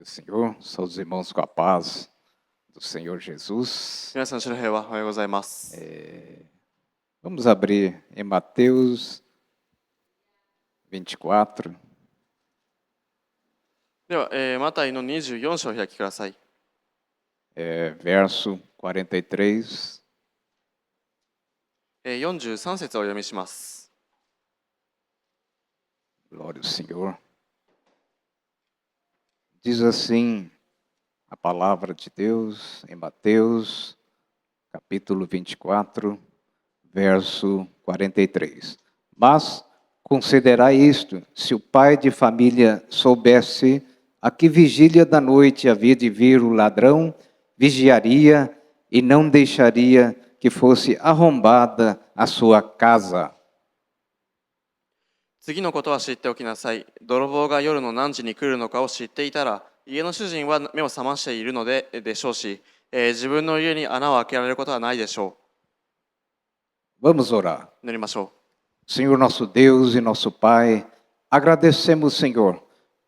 do Senhor, saúde os irmãos com a paz do Senhor Jesus. 皆さん、主の平和、おはようございます。 Vamos abrir em Mateus 24, では、マタイの24章をお開きください。 verso 43. 43節をお読みします。 Glória ao Senhor. Diz assim a palavra de Deus em Mateus, capítulo 24, verso 43. Mas considerai isto: se o pai de família soubesse a que vigília da noite havia de vir o ladrão, vigiaria e não deixaria que fosse arrombada a sua casa. 次のことは知っておきなさい。泥棒が夜の何時に来るのかを知っていたら、家の主人は目を覚ましているのでしょうし、自分の家に穴を開けられることはないでしょ Vamos orar. う。祈りましょ Senhor nosso Deus e nosso Pai, agradecemos, Senhor,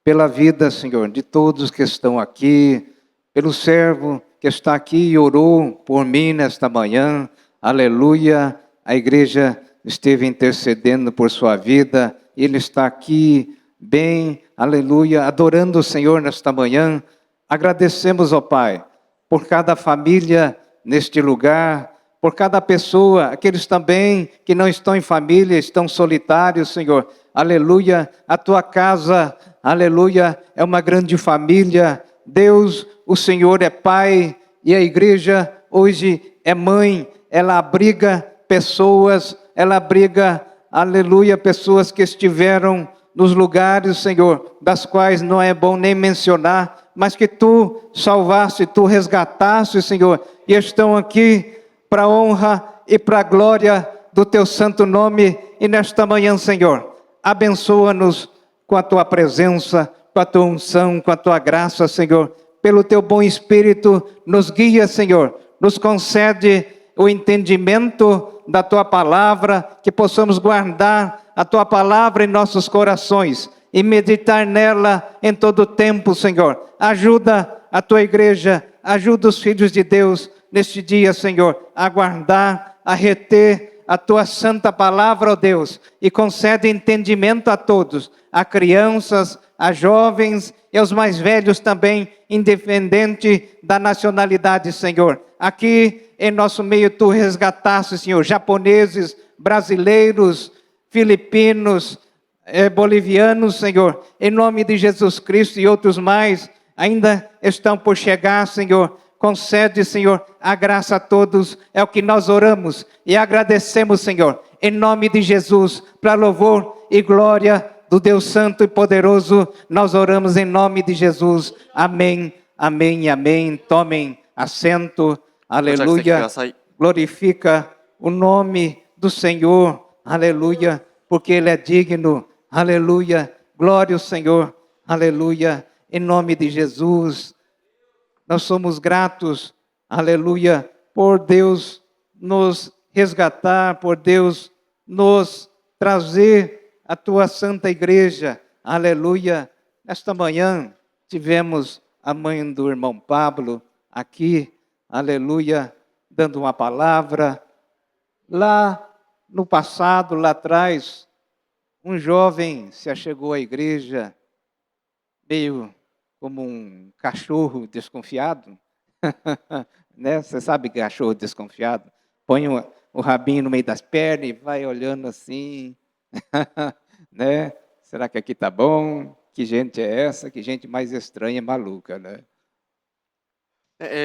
pela vida, Senhor, de todos que estão aqui, pelo servo que está aqui e orou por mim nesta manhã. Aleluia, a igreja esteve intercedendo por sua vida, ele está aqui bem, aleluia, adorando o Senhor nesta manhã. Agradecemos, ó Pai, por cada família neste lugar, por cada pessoa, aqueles também que não estão em família, estão solitários, Senhor. Aleluia, a tua casa, aleluia, é uma grande família. Deus, o Senhor é Pai e a igreja hoje é mãe. Ela abriga pessoas, ela abriga, aleluia, pessoas que estiveram nos lugares, Senhor, das quais não é bom nem mencionar, mas que Tu salvaste, Tu resgataste, Senhor, e estão aqui para a honra e para a glória do Teu santo nome. E nesta manhã, Senhor, abençoa-nos com a Tua presença, com a Tua unção, com a Tua graça, Senhor. Pelo Teu bom Espírito, nos guia, Senhor, nos concede o entendimento da Tua palavra, que possamos guardar a Tua palavra em nossos corações e meditar nela em todo o tempo, Senhor. Ajuda a Tua igreja, ajuda os filhos de Deus neste dia, Senhor, a guardar, a reter a Tua santa palavra, ó Deus, e concede entendimento a todos, a crianças, a jovens e aos mais velhos também, independente da nacionalidade, Senhor. Aqui em nosso meio Tu resgataste, Senhor, japoneses, brasileiros, filipinos, bolivianos, Senhor, em nome de Jesus Cristo, e outros mais ainda estão por chegar, Senhor. Concede, Senhor, a graça a todos, é o que nós oramos e agradecemos, Senhor, em nome de Jesus, para louvor e glória do Deus Santo e Poderoso, nós oramos em nome de Jesus. Amém, amém e amém. Tomem assento, aleluia, glorifica o nome do Senhor, aleluia, porque Ele é digno, aleluia, glória ao Senhor, aleluia, em nome de Jesus. Nós somos gratos, aleluia, por Deus nos resgatar, por Deus nos trazer a Tua santa igreja, aleluia. Nesta manhã tivemos a mãe do irmão Pablo aqui, aleluia, dando uma palavra. Lá no passado, lá atrás, um jovem se achegou à igreja, meio como um cachorro desconfiado, né? Você sabe que cachorro desconfiado? Põe o rabinho no meio das pernas e vai olhando assim, né? Será que aqui tá bom? Que gente é essa? Que gente mais estranha e maluca, né?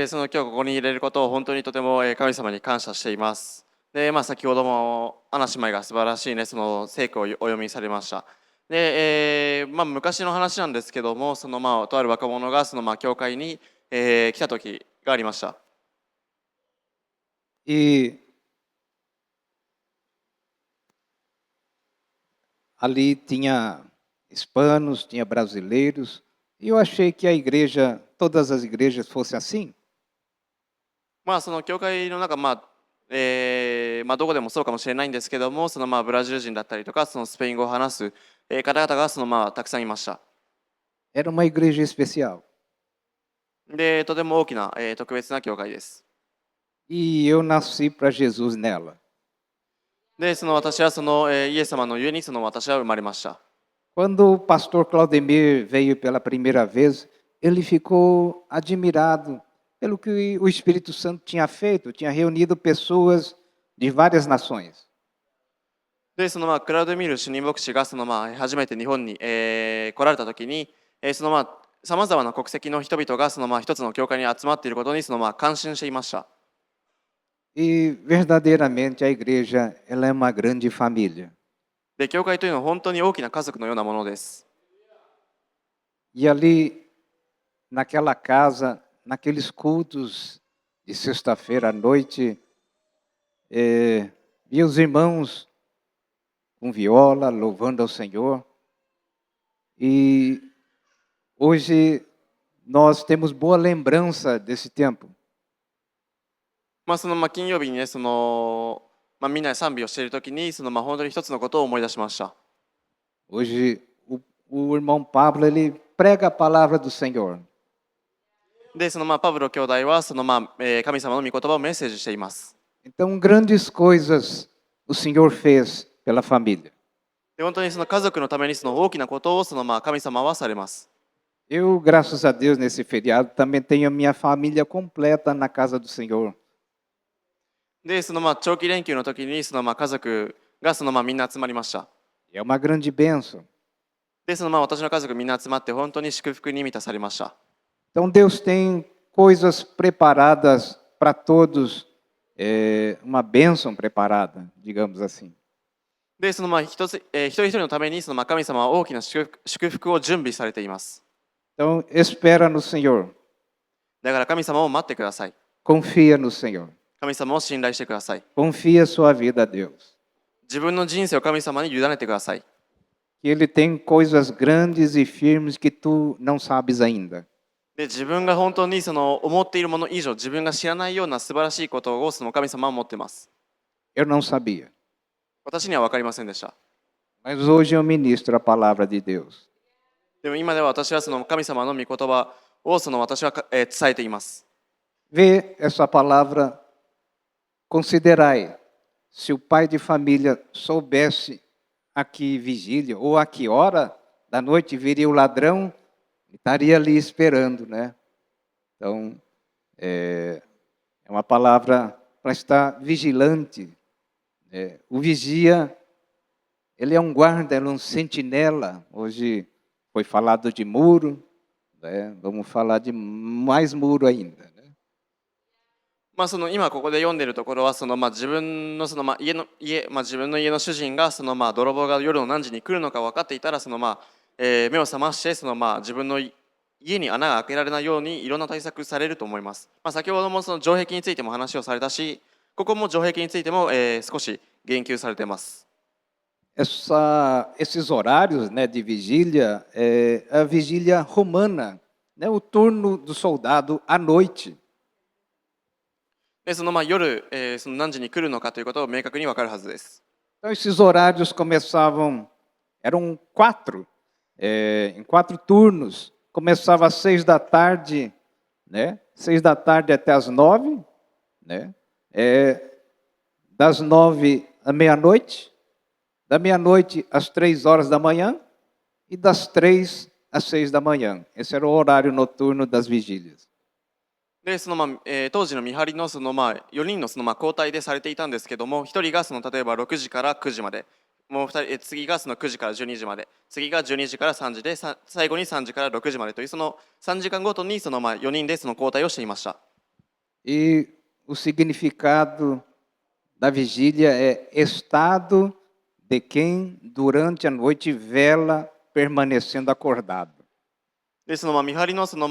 その今日ここに入れることを本当にとても神様に感謝しています。で、先ほどもアナ姉妹が素晴らしいね、その聖句をお読みされました。で、昔の話なんですけども、とある若者が教会に、来た時がありました。E ali tinha hispanos, tinha brasileiros, e eu achei que a igreja, todas as igrejas fossem assim. その教会の中、どこでもそうかもしれないんですけども、ブラジル人だったりとか、スペイン語を話す方々がたくさんいました。Era uma igreja especial. で、とても大きな、特別な教会です。E eu nasci para Jesus nela. で、その私はその、イエス様のゆえにその私は生まれました。Quando o pastor Claudemir veio pela primeira vez, ele ficou admirado pelo que o Espírito Santo tinha feito, tinha reunido pessoas de várias nações. で、そのクラウドミル主任牧師がその初めて日本に、来られた時に、そのさまざまな国籍の人々がその一つの教会に集まっていることにその感心していました。E verdadeiramente a igreja, ela é uma grande família. で、教会というのは本当に大きな家族のようなものです。E ali, naquela casa, naqueles cultos de sexta-feira à noite, via os irmãos com viola, louvando ao Senhor. E hoje nós temos boa lembrança desse tempo. その金曜日にね、そのみんなで賛美をしている時にその本当に一つのことを思い出しました。Hoje o irmão Pablo ele prega a palavra do Senhor. で、そのパブロ兄弟はその神様の御言葉をメッセージしています。Então grandes coisas o Senhor fez pela família. で、本当にその家族のためにその大きなことをその神様はされます。Eu, graças a Deus, nesse feriado também tenho a minha família completa na casa do Senhor. で、その長期連休の時にその家族がそのみんな集まりました。É uma grande bênção. で、その私の家族みんな集まって本当に祝福に満たされました。Então Deus tem coisas preparadas para todos, uma bênção preparada, digamos assim. で、その一人一人のためにその神様は大きな祝福を準備されています。Então espera no Senhor. だから神様を待ってください。Confia no Senhor. 神様を信頼してください。Confia sua vida a Deus. 自分の人生を神様に委ねてください。Que Ele tem coisas grandes e firmes que tu não sabes ainda. で、自分が本当にその思っているもの以上、自分が知らないような素晴らしいことをその神様は持っています。Eu não sabia. 私には分かりませんでした。Mas hoje eu ministro a palavra de Deus. でも今では私はその神様の御言葉をその私は伝えています。Vê essa palavra, considerai, se o pai de família soubesse a que vigília ou a que hora da noite viria o ladrão, estaria ali esperando, né? Então, é uma palavra para estar vigilante. O vigia, ele é um guarda, ele é um sentinela. Hoje foi falado de muro, né? Vamos falar de mais muro ainda. その今ここで読んでいるところはその自分のその自分の家の主人がその泥棒が夜の何時に来るのか分かっていたらその目を覚ましてその自分の家に穴が開けられないようにいろんな対策されると思います。先ほどもその城壁についても話をされたし、ここも城壁についても少し言及されています。Esses horários, né, de vigília é a vigília romana, né, o turno do soldado à noite. で、その夜、その何時に来るのかということを明確に分かるはずです。Então esses horários começavam, eram quatro, em 4 turnos. Começava às 6 da tarde, né? 6 da tarde até às 9, né? Das 9 à meia-noite, da meia-noite às 3 horas da manhã e das 3 às 6 da manhã. Esse era o horário noturno das vigílias. で、その当時の見張りのその4人のその交代でされていたんですけども、1人がその例えば6時から9時まで、もう2人次がその9時から12時まで、次が12時から3時で、最後に3時から6時までというその3時間ごとにその4人でその交代をしていました。E o significado da vigília é estado de quem durante a noite vela permanecendo acordado. で、その見張りのその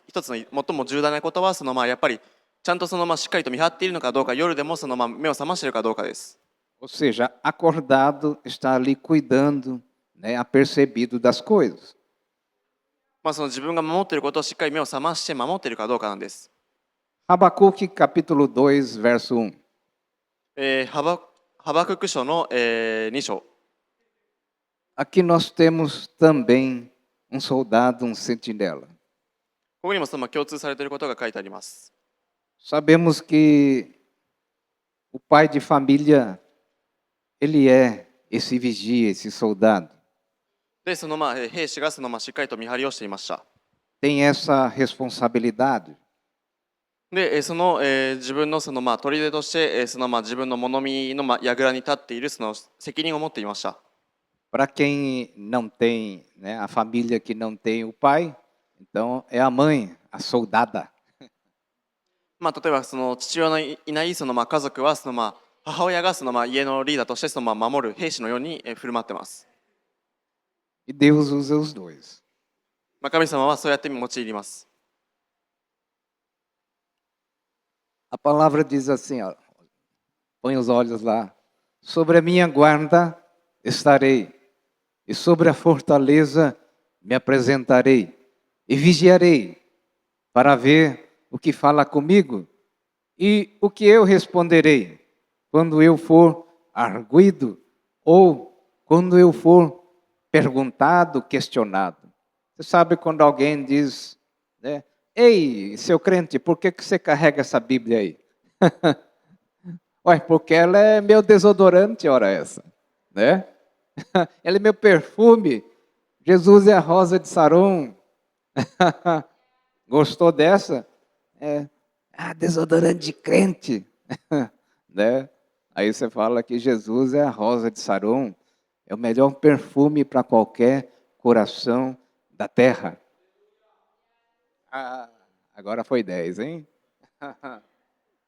一つの最も重大なことはそのやっぱりちゃんとそのしっかりと見張っているのかどうか、夜でもその目を覚ましているかどうかです。Ou seja, acordado está ali cuidando, né, apercebido das coisas. その自分が守っていることをしっかり目を覚まして守っているかどうかなんです。Habacuque capítulo 2, verso 1. ハバクク書の2章。Aqui nós temos também um soldado, um sentinela. ここにもその共通されていることが書いてあります。Sabemos que o pai de família, ele é esse vigia, esse soldado. で、その兵士がしっかりと見張りをしていました。Tem essa responsabilidade. で、自分の砦として、自分の物見の櫓に立っているその責任を持っていました。Para quem não tem, né, a família que não tem o pai, então é a mãe, a soldada. 例えばその父親のいない家族は母親が家のリーダーとして守る兵士のように振る舞ってます。E Deus usa os dois. 神様はそうやって用います。A palavra diz assim, ó, põe os olhos lá. Sobre a minha guarda estarei, e sobre a fortaleza me apresentarei, e vigiarei para ver o que fala comigo e o que eu responderei quando eu for arguido ou quando eu for perguntado, questionado. Você sabe quando alguém diz, né? Ei, seu crente, por que você carrega essa Bíblia aí? Ué, porque ela é meu desodorante, ora essa, né? Ela é meu perfume. Jesus é a rosa de Saron. Gostou dessa? Desodorante de crente, né? Aí você fala que Jesus é a rosa de Saron, é o melhor perfume para qualquer coração da terra. Agora foi 10, hein?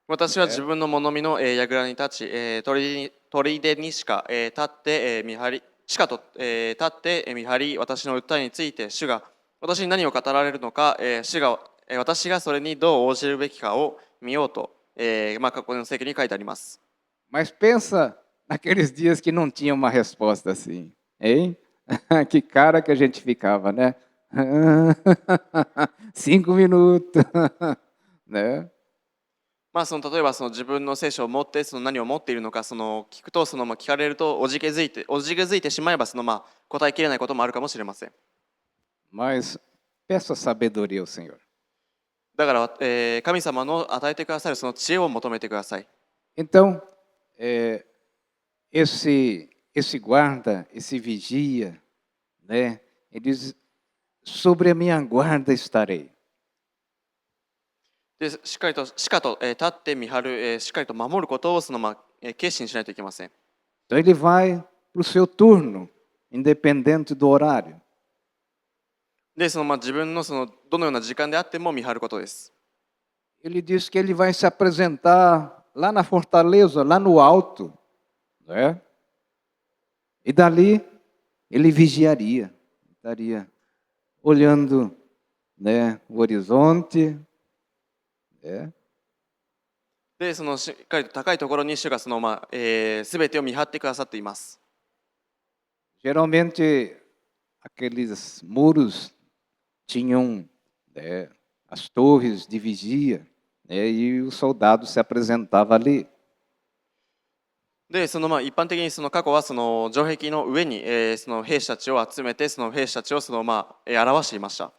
私は自分の物見の櫓に立ち、砦にしか立って見張り、しかと立って見張り、私の訴えについて主が私に何を語られるのか、主が私がそれにどう応じるべきかを見ようと、過去の聖句に書いてあります。Mas pensa naqueles dias que não tinha uma resposta assim, hein? Que cara que a gente ficava, né? 5 minutos, né? 例えば自分の聖書を持って何を持っているのか聞くと聞かれるとおじけづいてしまえば答えきれないこともあるかもしれません。Mas peça sabedoria ao Senhor. だから、神様の与えてくださるその知恵を求めてください。Então, esse guarda, esse vigia, né? Ele diz, sobre a minha guarda estarei. でしっかりと立って見張る、しっかりと守ることを決心しないといけません。Então ele vai para o seu turno, independente do horário. で自分のどのような時間であっても見張ることです。Ele diz que ele vai se apresentar lá na fortaleza, lá no alto, né? E dali ele vigiaria, estaria olhando, né, o horizonte, né? でしっかりと高いところに主が全てを見張ってくださっています。Geralmente aqueles muros tinham, né, as torres de vigia, né, e o soldado se apresentava ali. で一般的に過去は城壁の上に、兵士たちを集めて兵士たちを表していました。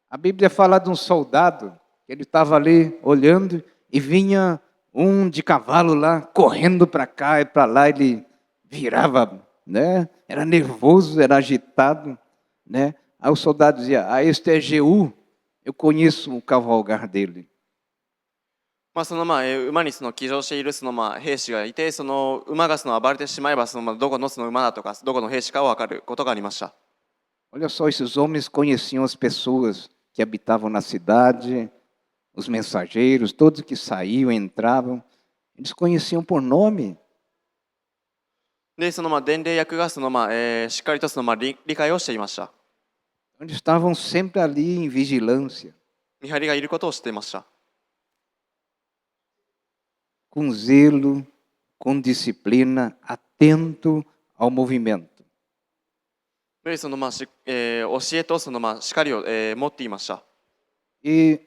A Bíblia fala de um soldado que ele estava ali olhando e vinha de cavalo lá correndo para cá e para lá, ele virava, né? Era nervoso, era agitado, né? Aí o soldado dizia: este é Jeú, eu conheço o cavalgar dele. 馬に騎乗している兵士がいて馬が暴れてしまえばどこの馬だとかどこの兵士か分かることがありました。Olha só, esses homens conheciam as pessoas que habitavam na cidade, os mensageiros, todos que saíam, entravam, eles conheciam por nome. で伝令役がしっかりと理解をしていました。Eles estavam sempre ali em vigilância. 見張りがいることを知っていました。Com zelo, com disciplina, atento ao movimento. で教えと叱りを持っていました。E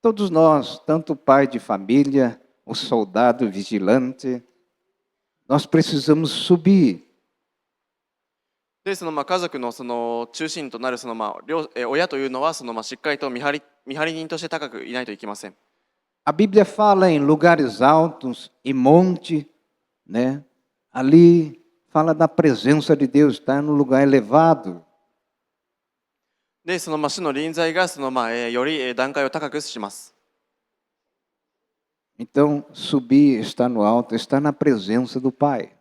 todos nós, tanto o pai de família, o soldado vigilante, nós precisamos subir. で、家族の中心となる親というのはしっかりと見張り人として高くいないといけません。A Bíblia fala em lugares altos e monte, né? Ali fala da presença de Deus, está no lugar elevado. で、主の臨在がより段階を高くします。Então, subir, estar no alto, está na presença do Pai.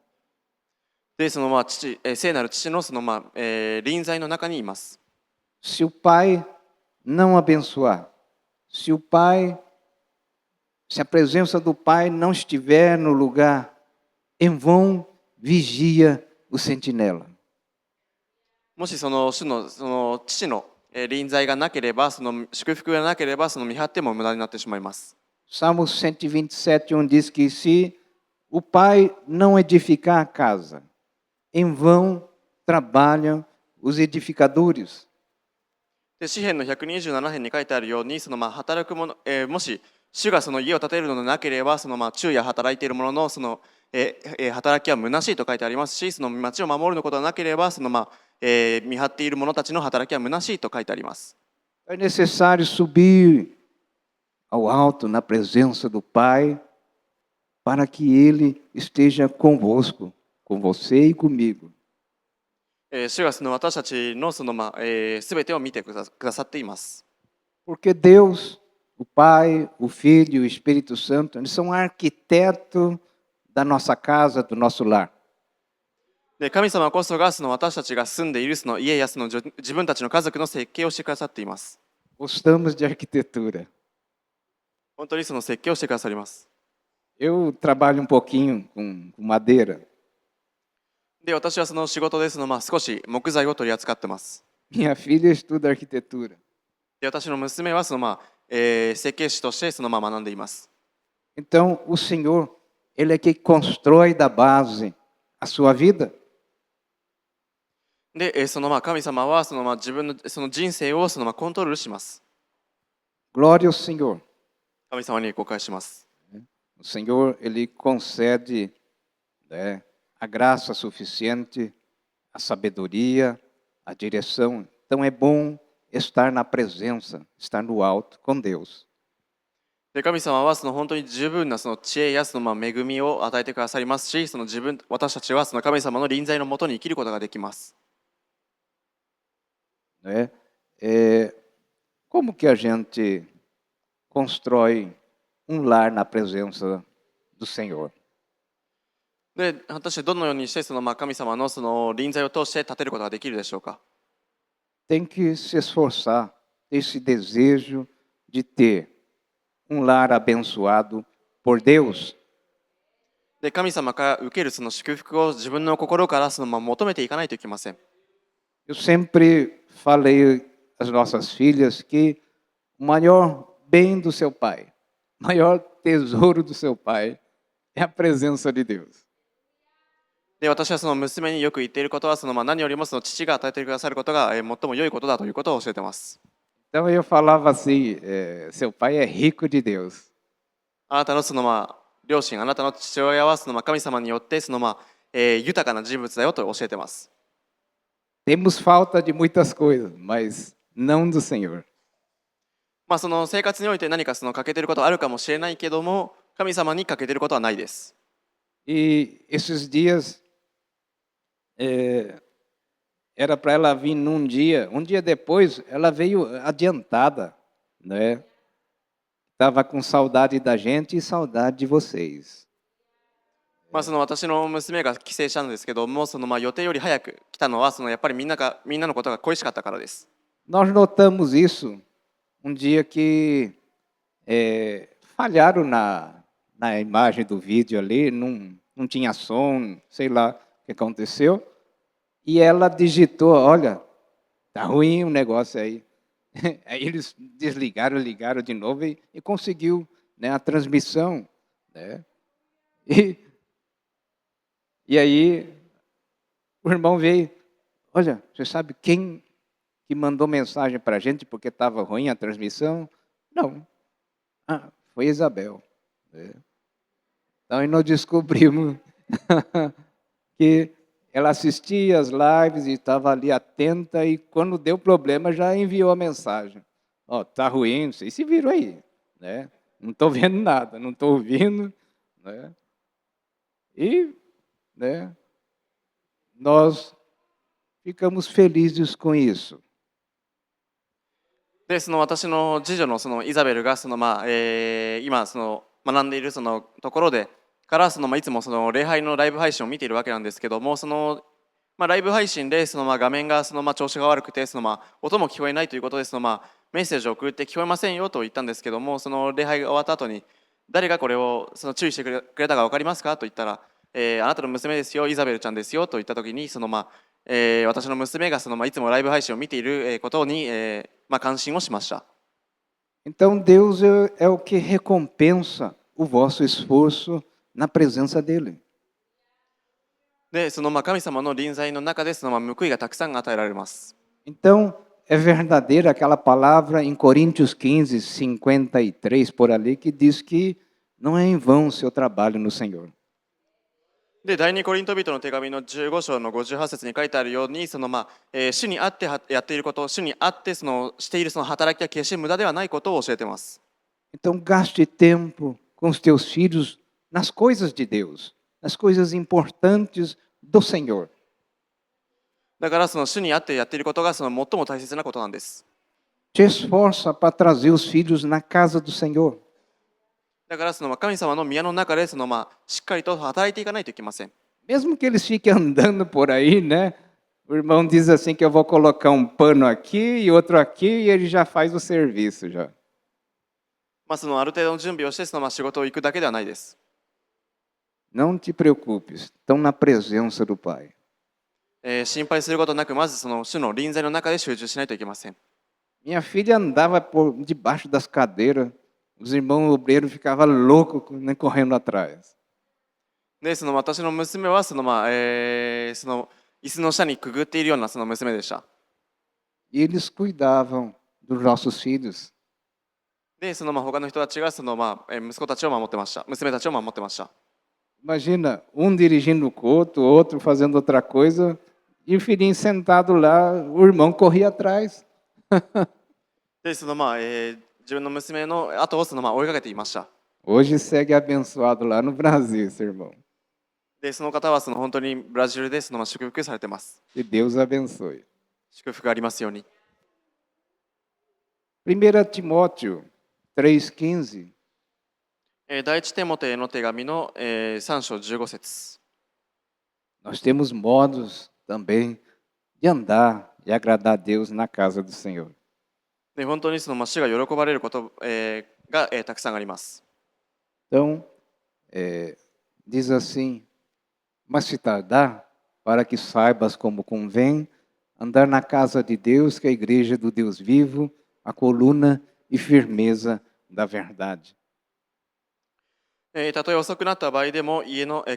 で、聖なる父の臨在の中にいます。Se o Pai não abençoar, se a presença do Pai não estiver no lugar, em vão vigia o sentinela. もし主の父の臨在がなければ、祝福がなければ、見張っても無駄になってしまいます。Salmo 127, diz que se o Pai não edificar a casa, em vão trabalham os edificadores. で、詩編の127編に書いてあるように、働く者、もし主が家を建てるのでなければ、昼夜働いている者の働きは虚しいと書いてありますし、町を守ることがなければ、見張っている者たちの働きは虚しいと書いてあります。É necessário subir ao alto na presença do Pai, para que Ele esteja convosco, com você e comigo. 主が私たちのすべてを見てくださっています。Porque Deus, o Pai, o Filho e o Espírito Santo, eles são arquitetos da nossa casa, do nosso lar. で、神様こそが私たちが住んでいる家や自分たちの家族の設計をしてくださっています。Gostamos de arquitetura. 本当に設計をしてくださります。Eu trabalho um pouquinho com madeira. で、私は仕事で少し木材を取り扱ってます。Minha filha estuda arquitetura. で、私の娘は設計士として学んでいます。Então, o Senhor, Ele é que constrói da base a sua vida. で、神様は自分の人生をコントロールします。Glória ao Senhor. 神様に公開します。O Senhor, Ele concede, né, a graça suficiente, a sabedoria, a direção. Então é bom estar na presença, estar no alto com Deus. で、神様は本当に十分な知恵や恵みを与えてくださりますし、私たちは神様の臨在のもとに生きることができます。Né? Como que a gente constrói lar na presença do Senhor? で、果たしてどのようにして神様の臨在を通して立てることができるでしょうか。Tem que se esforçar, ter esse desejo de ter lar abençoado por Deus. で、神様から受ける祝福を自分の心から求めていかないといけません。Eu sempre falei às nossas filhas que o maior bem do seu pai, o maior tesouro do seu pai é a presença de Deus. で、私は娘によく言っていることは何よりも父が与えてくださることが最も良いことだということを教えています。Então eu falava assim, seu pai é rico de Deus. あなたの両親、あなたの父親は神様によって豊かな人物だよと教えています。Temos falta de muitas coisas, mas não do Senhor. 生活において何か欠けていることはあるかもしれないけども、神様に欠けていることはないです。E esses dias era para ela vir num dia, um dia depois ela veio adiantada, né? Estava com saudade da gente e saudade de vocês. 私の娘が帰省したんですけども、予定より早く来たのはやっぱりみんなのことが恋しかったからです。Nós notamos isso dia que falharam na imagem do vídeo ali, não tinha som, sei lá o que aconteceu. E ela digitou, olha, tá ruim o negócio aí. Aí eles desligaram, ligaram de novo e conseguiu, né, a transmissão. Né? E aí o irmão veio, olha, você sabe quem que mandou mensagem para a gente porque estava ruim a transmissão? Não, foi Isabel. Né? Então nós descobrimos que ela assistia as lives e estava ali atenta e quando deu problema já enviou a mensagem. Ó, tá ruim, vocês se viram aí, né? Não estou vendo nada, não estou ouvindo, né? E, né, nós ficamos felizes com isso. で、その私の次女のそのイザベルが今その学んでいるそのところでからいつもその礼拝のライブ配信を見ているわけなんですけども、ライブ配信で画面が調子が悪くて音も聞こえないということでメッセージを送って聞こえませんよと言ったんですけども、その礼拝が終わった後に誰がこれを注意してくれたか分かりますかと言ったら、あなたの娘ですよ、イザベルちゃんですよと言った時に私の娘がいつもライブ配信を見ていることに関心をしました。Então Deus é o que recompensa o vosso esforço na presença dele. で、神様の臨在の中で報いがたくさん与えられます。Então é verdadeira aquela palavra em Coríntios 15, 53 por ali que diz que não é em vão o seu trabalho no Senhor. で、第二コリント人の手紙の15章の58節に書いてあるように、主にあってやっていること、主にあってしている働きは決して無駄ではないことを教えています。Então gaste tempo com os teus filhos nas coisas de Deus, nas coisas importantes do Senhor. だから主にあってやっていることが最も大切なことなんです。Te esforça para trazer os filhos na casa do Senhor. だから神様の宮の中でしっかりと働いていかないといけません。Mesmo que eles fiquem andando por aí, né? O irmão diz assim que eu vou colocar um pano aqui e outro aqui e ele já faz o serviço já. ある程度の準備をして仕事を行くだけではないです。Não te preocupes, estão na presença do Pai. 心配することなく、まず主の臨在の中で集中しないといけません。Minha filha andava por debaixo das cadeiras, os irmãos obreiros ficavam loucos, né, correndo atrás. で、私の娘は椅子の下にくぐっているような娘でした。E eles cuidavam dos nossos filhos. で、他の人たちが息子たちを守ってました。娘たちを守ってました。Imagina, um dirigindo o culto, outro fazendo outra coisa, e o filhinho sentado lá, o irmão corria atrás. で、自分の娘の後を追いかけていました。Hoje segue abençoado lá no Brasil, esse irmão. で、その方は本当にブラジルで祝福されています。Que Deus abençoe. 祝福がありますように。1 Timóteo 3,15. 第一テモテの手紙の3章15節。Nós temos modos também de andar e agradar a Deus na casa do Senhor. で、本当に主が喜ばれることがたくさんあります。Então, diz assim, mas se tardar, para que saibas como convém, andar na casa de Deus, que é a igreja do Deus vivo, a coluna e firmeza da verdade. たとえ遅くなった場合でも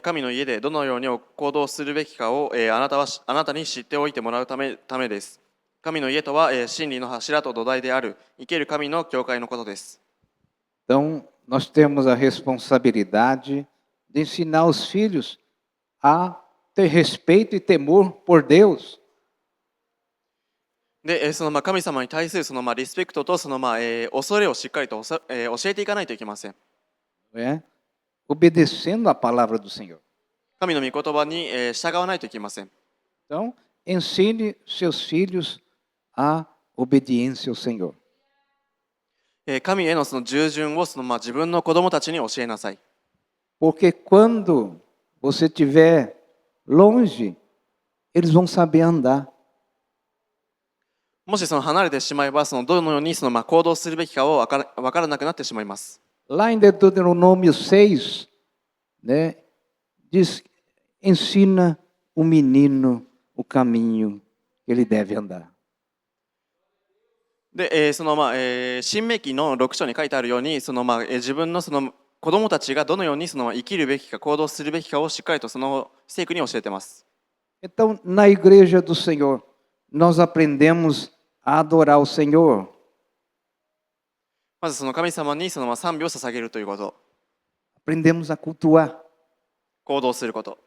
神の家でどのように行動するべきかをあなたに知っておいてもらうためです。神の家とは真理の柱と土台である生ける神の教会のことです。Então, nós temos a responsabilidade de ensinar os filhos a ter respeito e temor por Deus. で、神様に対するリスペクトと恐れをしっかりと教えていかないといけません。Obedecendo a palavra do Senhor. 神の御言葉に従わないといけません。Então, ensine seus filhos a obediência ao Senhor. 神への従順を自分の子供たちに教えなさい。Porque quando você estiver longe, eles vão saber andar. もし離れてしまえばどのように行動するべきかを分からなくなってしまいます。Lá em Deuteronômio 6, né, diz, ensina o menino o caminho que ele deve andar. で、新明記の6章に書いてあるように自分の子供たちがどのように生きるべきか行動するべきかをしっかりと聖句に教えています。Então, na igreja do Senhor, nós aprendemos a adorar o Senhor. まず神様に賛美を捧げるということ。Aprendemos a cultuar. 行動すること。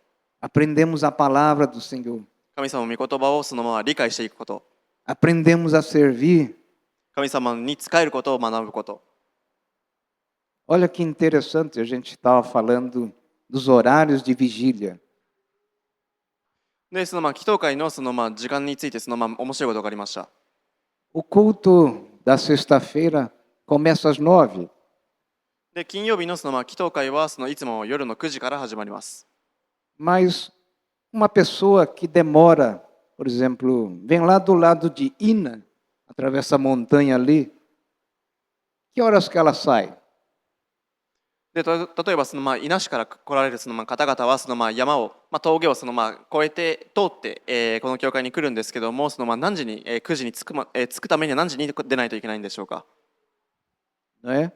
aprendemos a palavra do Senhor, 神様の御言葉をそのまま理解していくこと、 aprendemos a servir. 神様に仕えることを学ぶこと。 Olha que interessante, a gente estava falando dos horários de vigília. で、その祈祷会のその時間についてその面白いことがありました。 O culto da sexta-feira começa às 9. で、金曜日のその祈祷会はそのいつも夜の9時から始まります。 Mas uma pessoa que demora, por exemplo, vem lá do lado de Ina, atravessa a montanha ali, que horas que ela sai? で、例えばその伊那市から来られるその方々はその山を、峠をその越えて通って、この教会に来るんですけども、その何時に、9時に着くためには何時に出ないといけないんでしょうか。 Não é?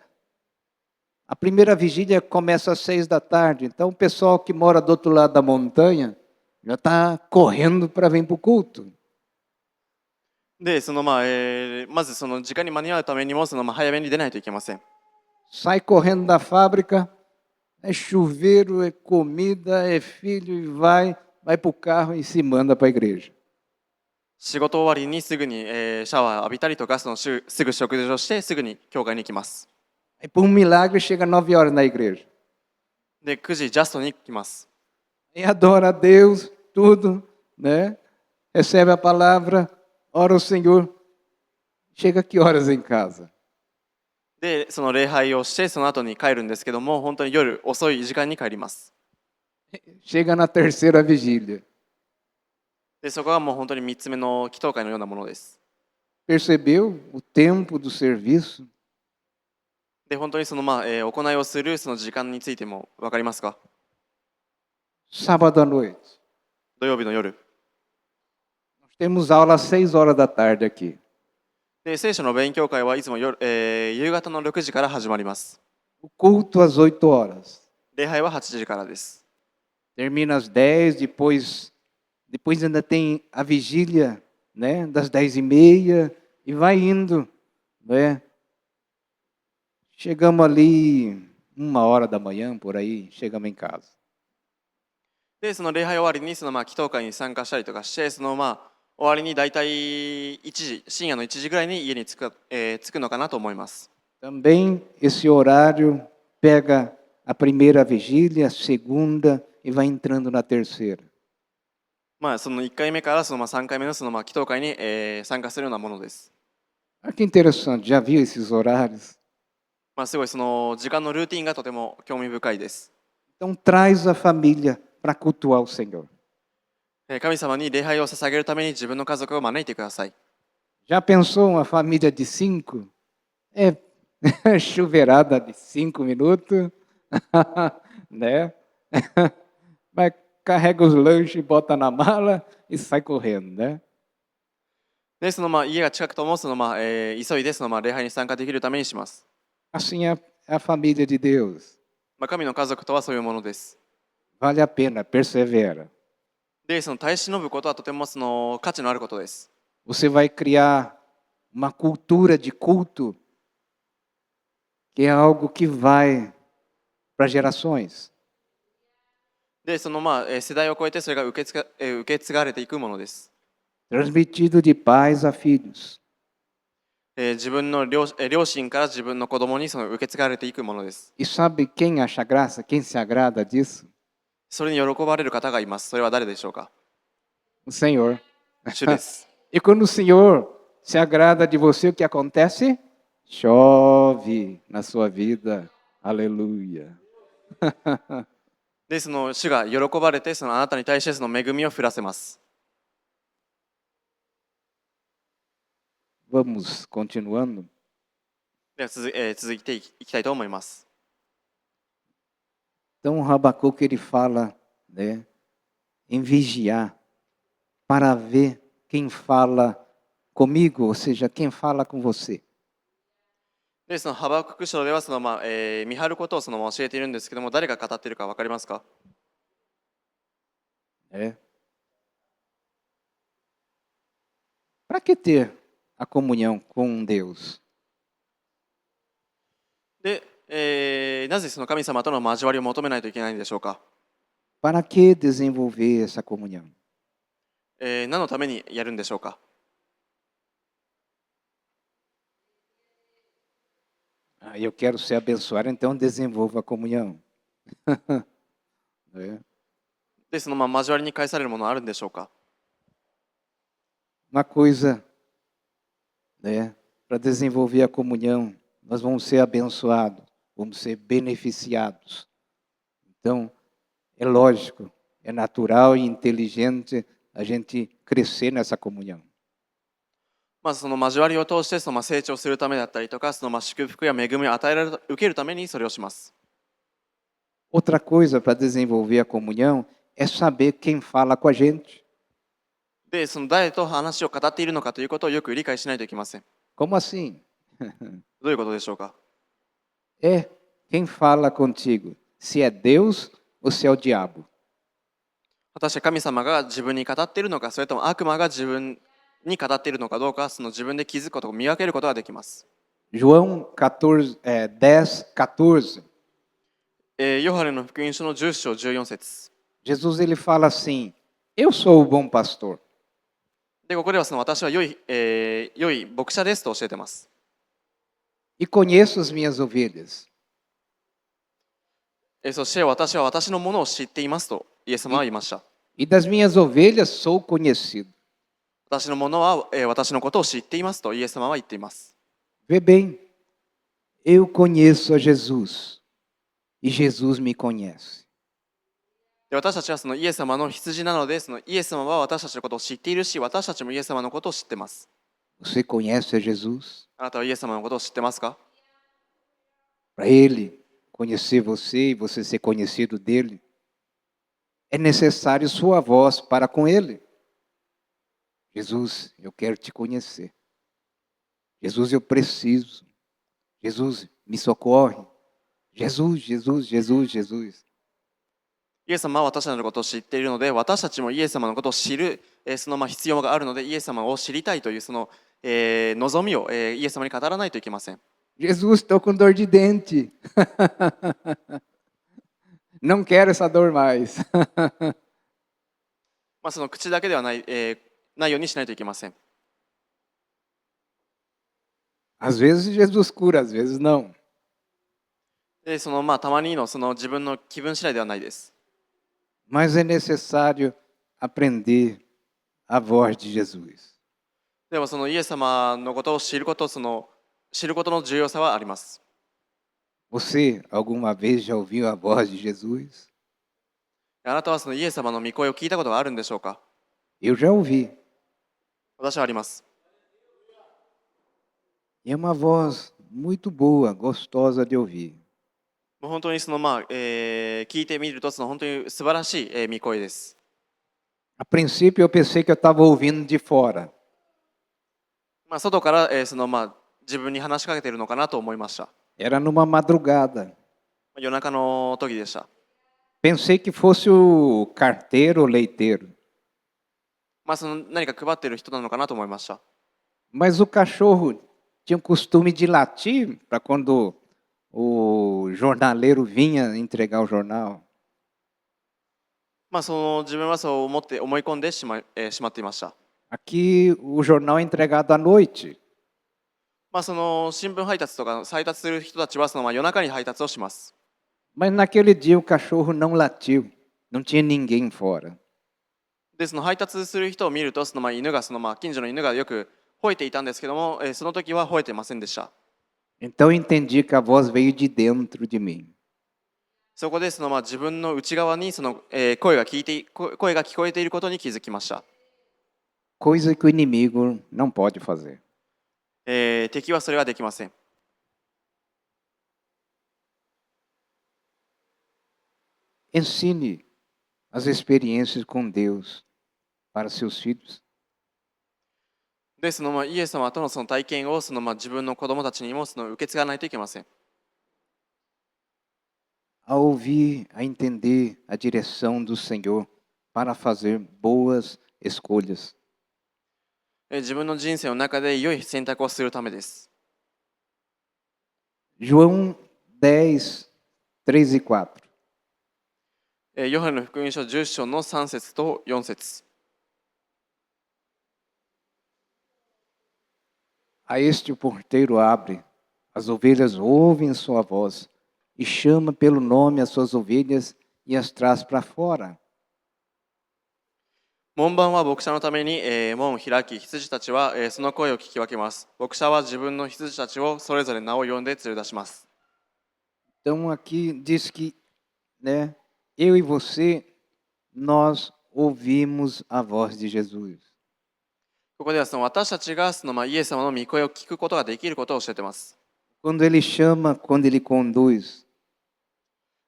A primeira vigília começa às 6 da tarde, então o pessoal que mora do outro lado da montanha já está correndo para vir para o culto. で、そのまずその時間に間に合うためにもその早めに出ないといけません。 Sai correndo da fábrica, é chuveiro, é comida, é filho e vai para o carro e se manda para a igreja. 仕事終わりにすぐに、シャワー浴びたりとかすぐ食事をしてすぐに教会に行きます。 Aí por um milagre chega 9 horas na igreja. で、9時ジャストに来ます。 E adora a Deus, tudo, né? Recebe a palavra, ora o Senhor. Chega que horas em casa? で、その礼拝をしてその後に帰るんですけども、本当に夜遅い時間に帰ります。 Chega na terceira vigília. で、そこはもう本当に3つ目の祈祷会のようなものです。 Percebeu o tempo do serviço? で、本当にその行いをするその時間についても分かりますか。 Sábado à noite. 土曜日の夜。 Nós temos aula às 6 horas da tarde aqui. で、聖書の勉強会はいつも夕方の6時から始まります。 O culto às 8 horas. 礼拝は8時からです。 Termina às 10, depois ainda tem a vigília, né, das 10h30 e vai indo, né? Chegamos ali 1 hora da manhã, por aí, chegamos em casa. で、その礼拝終わりにその祈祷会に参加したりとかして、その終わりに大体深夜の1時ぐらいに家に着くのかなと思います。 Também esse horário pega a primeira vigília, a segunda e vai entrando na terceira. その1回目からその3回目のその祈祷会に参加するようなものです。 Olha que interessante, já viu esses horários? すごいその時間のルーティンがとても興味深いです。 Então traz a família para cultuar o Senhor. 神様に礼拝を捧げるために自分の家族を招いてください。 Já pensou uma família de 5? É chuveirada de 5 minutos, né? Mas carrega os lanches, bota na mala e sai correndo, né? で、その家が近くともその急いでその礼拝に参加できるためにします。 Assim é a família de Deus. 神の家族とはそういうものです。 Vale a pena, persevera. で、その耐え忍ぶことはとてもその価値のあることです。 Você vai criar uma cultura de culto que é algo que vai para gerações. で、その世代を超えてそれが受け継がれていくものです。 Transmitido de pais a filhos. 自分の両親から自分の子供にその受け継がれていくものです。 E sabe quem acha graça? Quem se agrada disso? それに喜ばれる方がいます。それは誰でしょうか。 O Senhor. 主です。 E quando o Senhor se agrada de você, o que acontece? Chove na sua vida. Aleluia. で、その主が喜ばれて、そのあなたに対してその恵みを降らせます。 Vamos continuando. では続いていきたいと思います。 Então, Habacuque ele fala, né, em vigiar para ver quem fala comigo, ou seja, quem fala com você. で、そのハバクク書ではその見張ることをその教えているんですけども、誰が語っているか分かりますか。 É. Para que ter a comunhão com Deus? で、なぜその神様との交わりを求めないといけないんでしょうか。Para que desenvolver essa comunhão? 何のためにやるんでしょうか。 Eu quero ser abençoado, então desenvolva a comunhão. ね。で、その交わりに返されるものはあるんでしょうか。 Uma coisa, né, para desenvolver a comunhão, nós vamos ser abençoados, vamos ser beneficiados. Então, é lógico, é natural e inteligente a gente crescer nessa comunhão. まずその交わりを通してその成長するためだったりとか、その祝福や恵みを与えられる受けるためにそれをします。 Outra coisa para desenvolver a comunhão é saber quem fala com a gente. で、その誰と話を語っているのかということをよく理解しないといけません。 Como assim? どういうことでしょうか。 É quem fala contigo, se é Deus ou se é o diabo. 果たして神様が自分に語っているのか、それとも悪魔が自分に語っているのかどうか、その自分で気づくことを見分けることができます。 João 14, 10, 14. ヨハネの福音書の10章14節。 Jesus ele fala assim: Eu sou o bom pastor. で、ここではその私は良い牧者ですと教えています。 E conheço as minhas ovelhas. そして私は私のものを知っていますとイエス様は言いました。 E das minhas ovelhas sou conhecido. 私のものは私のことを知っていますとイエス様は言っています。 Vê bem, eu conheço a Jesus e Jesus me conhece. で、私たちはそのイエス様の羊なので、そのイエス様は私たちのことを知っているし、私たちもイエス様のことを知っています。 Você conhece a Jesus? あなたはイエス様のことを知ってますか。 Para Ele conhecer você e você ser conhecido dele, é necessário sua voz para com Ele. Jesus, eu quero te conhecer. Jesus, eu preciso. Jesus, me socorre. Jesus, Jesus, Jesus, Jesus. イエス様は私たちのことを知っているので、私たちもイエス様のことを知る、その必要があるので、イエス様を知りたいというその、望みを、イエス様に語らないといけません。 Jesus, estou com dor de dente. Não quero essa dor mais. その口だけではない、ないようにしないといけません。 Às vezes Jesus cura, às vezes não. で、そのたまにのその自分の気分次第ではないです。 Mas é necessário aprender a voz de Jesus. でもそのイエス様のことを知ること、その知ることの重要さはあります。 Você alguma vez já ouviu a voz de Jesus? あなたはそのイエス様の御声を聞いたことがあるんでしょうか。 Eu já ouvi. 私はあります。 E é uma voz muito boa, gostosa de ouvir. もう本当にその聞いてみるとその本当に素晴らしい御声です。 A princípio eu pensei que eu estava ouvindo de fora. 外からその自分に話しかけているのかなと思いました。 Era numa madrugada. 夜中の時でした。 Pensei que fosse o carteiro ou leiteiro. その何か配っている人なのかなと思いました。 Mas o cachorro tinha o costume de latir para quando o jornaleiro vinha entregar o jornal. その自分はそう思い込んでしまっていました。 Aqui o jornal é entregado à noite. その新聞配達とか配達する人たちはその夜中に配達をします。 Mas naquele dia o cachorro não latiu. Não tinha ninguém fora. で、その配達する人を見ると、その犬が近所の犬がよく吠えていたんですけども、その時は吠えていませんでした。 Então eu entendi que a voz veio de dentro de mim. そこでその自分の内側にその声が聞こえていることに気づきました。 Coisa que o inimigo não pode fazer. 敵はそれはできません。 Ensine as experiências com Deus para seus filhos. で、そのイエス様とのその体験を自分の子供たちにも受け継がないといけません。 A ouvir, a entender a direção do Senhor para fazer boas escolhas. 自分の人生の中で良い選択をするためです。 João 10, 3 e 4. ヨハネの福音書10章の3節と4節。A este o porteiro abre, as ovelhas ouvem sua voz, e chama pelo nome as suas ovelhas e as traz para fora. 門番は牧者のために、門を開き、羊たちは、その声を聞き分けます。牧者は自分の羊たちをそれぞれ名を呼んで連れ出します。Então aqui diz que, né, eu e você, nós ouvimos a voz de Jesus. ここではその私たちがイエス様の御声を聞くことができることを教えています。Quando ele chama, quando ele conduz,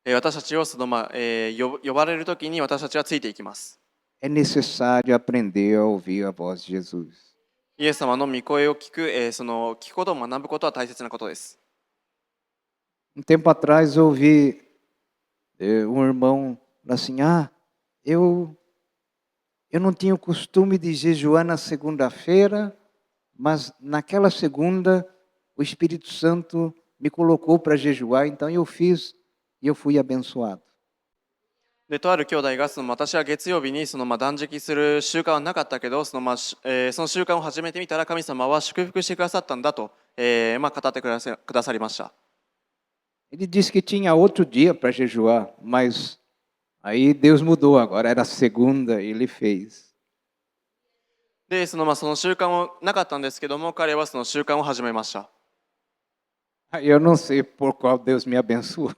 私たちを呼ばれるときに私たちはついていきます。é necessário aprender a ouvir a voz de Jesus. イエス様の御声を聞く、聞くことを学ぶことは大切なことです。Tempo atrás eu ouvi um irmão falar assim, eu não tinha o costume de jejuar na segunda-feira, mas naquela segunda o Espírito Santo me colocou para jejuar, então eu fiz e eu fui abençoado. でとある兄弟が私は月曜日に断食する習慣はなかったけどその習慣を始めてみたら神様は祝福してくださったんだと、語ってくださりました。Ele disse que tinha outro dia para jejuar, mas aí Deus mudou, agora era segunda e ele fez. でその習慣をなかったんですけども彼はその習慣を始めました。Eu não sei por qual Deus me abençoou.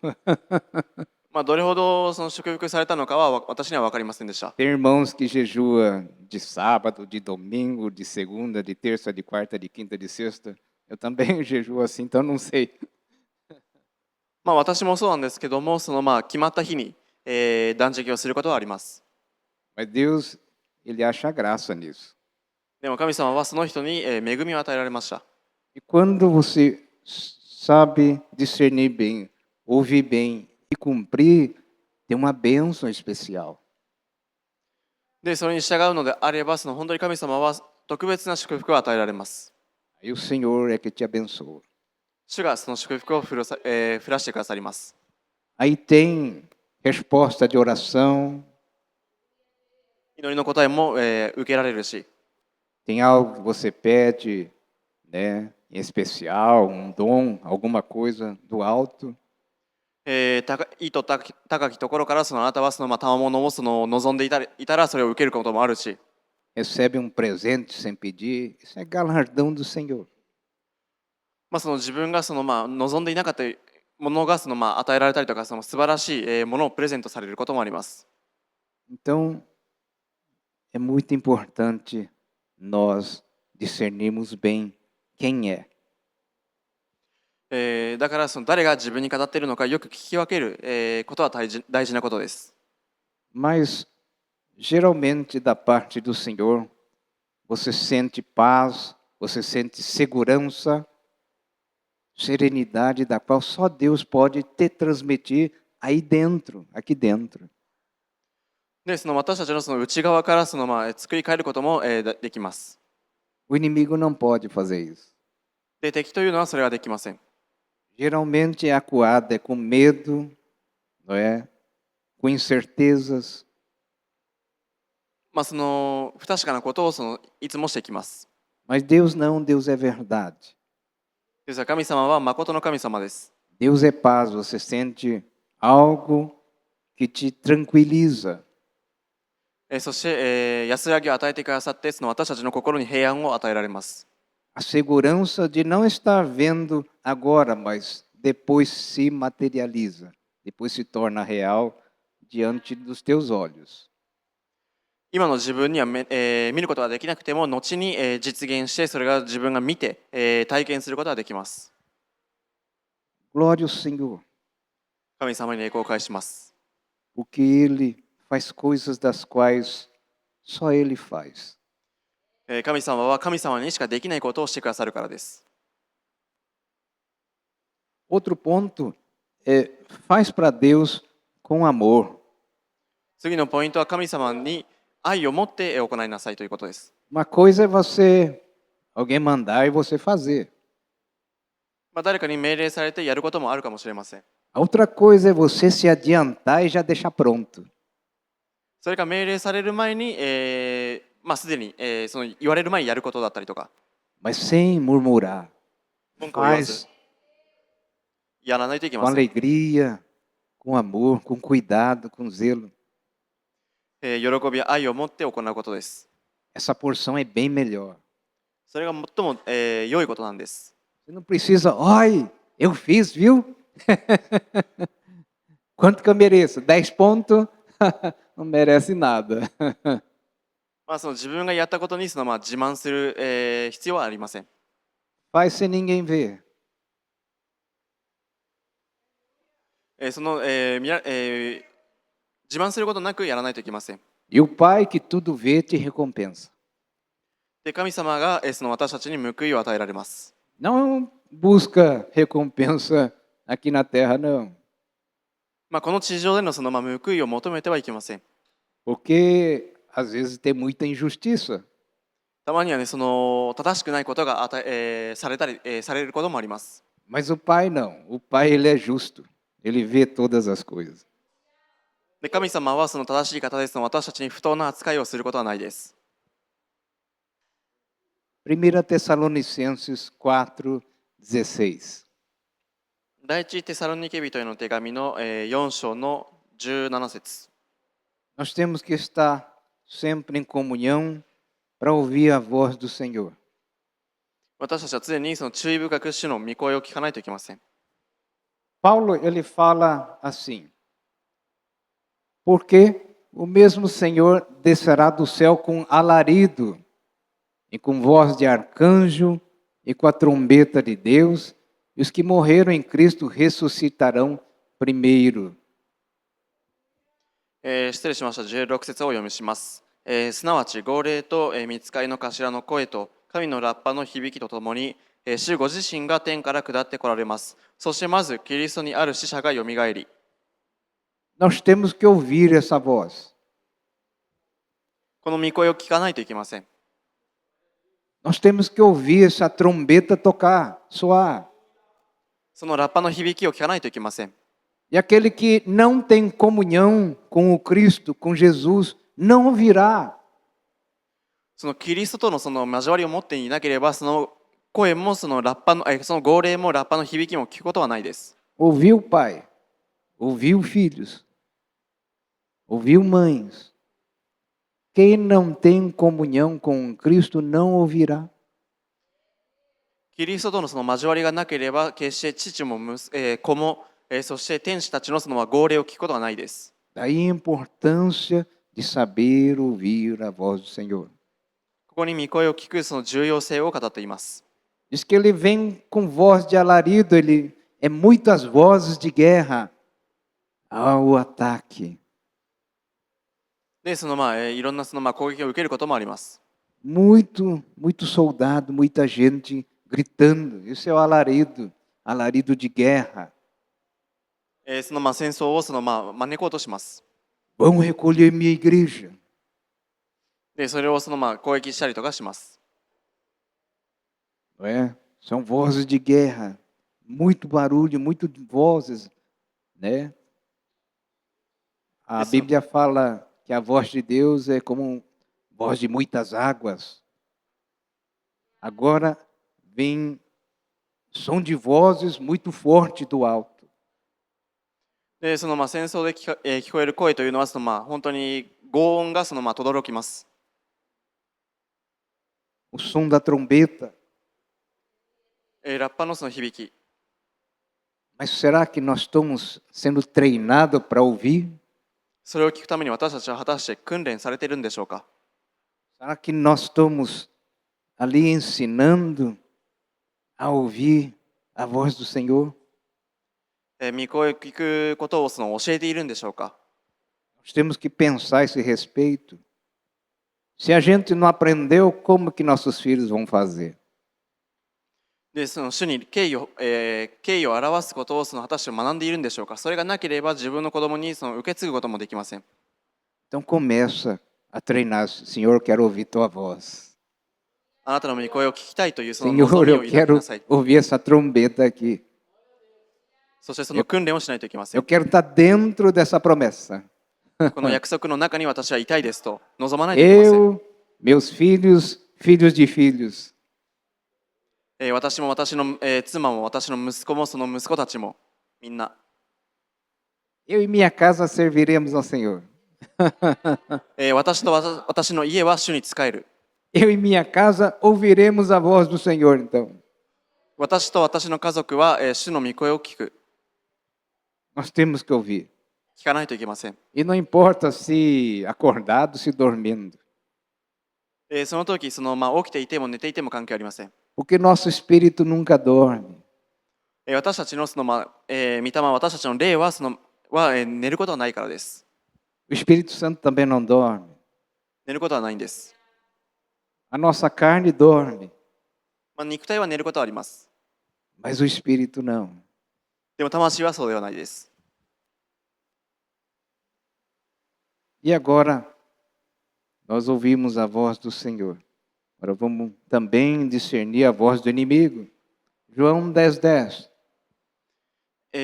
どれほど祝福されたのかは私には分かりませんでした。Tem irmãos que jejuam de sábado, de domingo, de segunda, de terça, de quarta, de quinta, de sexta. Eu também jejuo assim, então não sei. 私もそうなんですけども決まった日に、断食をすることはあります。Mas Deus, ele acha graça nisso. でも神様はその人に、恵みを与えられました。E quando você sabe discernir bem, ouvir bem e cumprir, tem uma bênção especial. でそれに従うのであれば本当に神様は特別な祝福を与えられます。 Aí o Senhor é que te abençoa. 主がその祝福を降らしてくださります。 Aí tem resposta de oração, 祈りの答えも、受けられるし、 tem algo que você pede, né, em especial, um dom, alguma coisa do alto. 意図高きところからあなたは賜物を望んでいたらそれを受けることもあるし、 Recebe um presente sem pedir, isso é galardão do Senhor. 自分が望んでいなかったものが与えられたりとか素晴らしいものをプレゼントされることもあります。 Então, é muito importante nós discernirmos bem quem é. だから誰が自分に語っているのかよく聞き分ける、ことは大事なことです。 Mas, geralmente, da parte do Senhor, você sente paz, você sente segurança, serenidade da qual só Deus pode te transmitir aí dentro, aqui dentro. で私たちの内側から作り変えることも、できます。 O inimigo não pode fazer isso. で敵というのはそれはできません。 Geralmente é acuado, é com medo, não é? Com incertezas. 不確かなことをいつもしてきます。 Mas Deus não, Deus é verdade. ですから神様は誠の神様です。 Deus é paz, você sente algo que te tranquiliza. そして、安らぎを与えてくださって私たちの心に平安を与えられます。 A segurança de não estar vendo agora, mas depois se materializa, depois se torna real diante dos teus olhos. 今の自分には見ることができなくても後に、実現してそれが自分が見て、体験することができます。 Glória ao Senhor, 神様に栄光を返します。 porque Ele faz coisas das quais só Ele faz. 神様は神様にしかできないことをしてくださるからです。 Outro ponto é faz para Deus com amor. 次のポイントは神様に愛を持って行いなさいということです。 Uma coisa é alguém mandar e você fazer. 誰かに命令されてやることもあるかもしれません。 A outra coisa é você se adiantar e já deixar pronto. それが命令される前に、すでに、その言われる前にやることだったりとか、 mas sem murmurar. 文句を言わず Faz やらないといけ com ません。 alegria, com amor, com cuidado, com zelo. 喜びや愛を持って行うことです。 Essa porção é bem melhor. それが最も、良いことなんです。 Você não precisa, oi, eu fiz, viu? Quanto que eu mereço? 10 pontos? Não merece nada. その自分がやったことに自慢する、必要はありません。 Faz sem ninguém ver. その、自慢することなくやらないといけません。 E o Pai que tudo vê te recompensa. で、神様が、その私たちに報いを与えられます。 Não busca recompensa aqui na terra, não. この地上での報いを求めてはいけません。 Porque às vezes tem muita injustiça. たまにはね、その正しくないことがされたり、されることもあります。 Mas o Pai não. O Pai ele é justo. Ele vê todas as coisas. で、神様はその正しい方ですので、私たちに不当な扱いをすることはないです。 1 Tessalonicenses 4:16. 第一テサロニケ人への手紙の4章の17節。 Nós temos que estar sempre em comunhão para ouvir a voz do Senhor. 私たちは常にその注意深く主の御声を聞かないといけません。 Paulo ele fala assim: porque o mesmo Senhor descerá do céu com alarido, e com voz de arcanjo, e com a trombeta de Deus, e os que morreram em Cristo ressuscitarão primeiro. 失礼しました。16節をお読みします。すなわち号令と御使いの頭の声と神のラッパの響きとともに、主ご自身が天から下ってこられます。そしてまずキリストにある死者がよみがえり、 Nós temos que ouvir essa voz. この御声を聞かないといけません。 Nós temos que ouvir essa trombeta tocar, soar. そのラッパの響きを聞かないといけません。 E aquele que não tem comunhão com o Cristo, com Jesus, não ouvirá. そのキリストとのその交わりを持っていなければ、その声もそのラッパのその号令もラッパの響きも聞くことはないです。 Ouviu pai, ouviu filhos, ouviu mães. Quem não tem comunhão com Cristo não ouvirá. キリストとのその交わりがなければ、決して父も子も、そして天使たちのその号令を聞くことはないです。 Daí a importância de saber ouvir a voz do Senhor. ここに御声を聞くその重要性を語っています。 Diz que ele vem com voz de alarido, ele é muitas vozes de guerra ao ataque. で、そのいろんなその攻撃を受けることもあります。 Muito soldado, muita gente gritando. Isso é o alarido, alarido de guerra. その戦争を招こうとします。 Vão recolher minha igreja. で、それをその攻撃したりとかします。 Não é? São vozes de guerra, muito barulho, muito vozes, né? A Bíblia fala que a voz de Deus é como voz de muitas águas. Agora vem som de vozes muito forte do alto. で、その戦争で聞こえる声というのは本当に轟音が轟きます。 O som da trombeta. ラッパのその響き。 Mas será que nós estamos sendo treinados para ouvir? それを聞くために私たちは果たして訓練されているんでしょうか。 Será que nós estamos ali ensinando a ouvir a voz do Senhor? 御声を聞くことを教えているんでしょうか。 Nós temos que pensar a esse respeito. Se a gente não aprendeu, como que nossos filhos vão fazer? で、その主に敬意を表すことを果たして学んでいるんでしょうか。それがなければ自分の子供に受け継ぐこともできません。 Então começa a treinar. Senhor, quero ouvir tua voz. あなたの御声を聞きたいというその Senhor, 望みを eu 抱き quero なさい。 ouvir essa trombeta aqui. そしてその訓練をしないといけません Eu。quero estar dentro dessa promessa. この約束の中に私はいたいですと望まないといけません。 Eu, meus filhos, filhos de filhos. 私も私の、妻も私の息子もその息子たちもみんな、Eu e minha casa serviremos ao Senhor. 私と私の家は主に仕える。 Eu e minha casa ouviremos a voz do Senhor, então. 私と私の家族は、主の御声を聞く。 Nós temos que ouvir. 聞かないといけません。 E não importa se acordado, se dormindo. その時起きていても寝ていても関係ありません。 Porque nosso espírito nunca dorme. 私たちの御霊、私たちの霊は寝ることはないからです。 O Espírito Santo também não dorme. 寝ることはないんです。 A nossa carne dorme, 肉体は寝ることはあります。 mas o espírito não. でも魂はそうではないです。 E agora nós ouvimos a voz do Senhor. Agora vamos também discernir a voz do inimigo. João 10:10.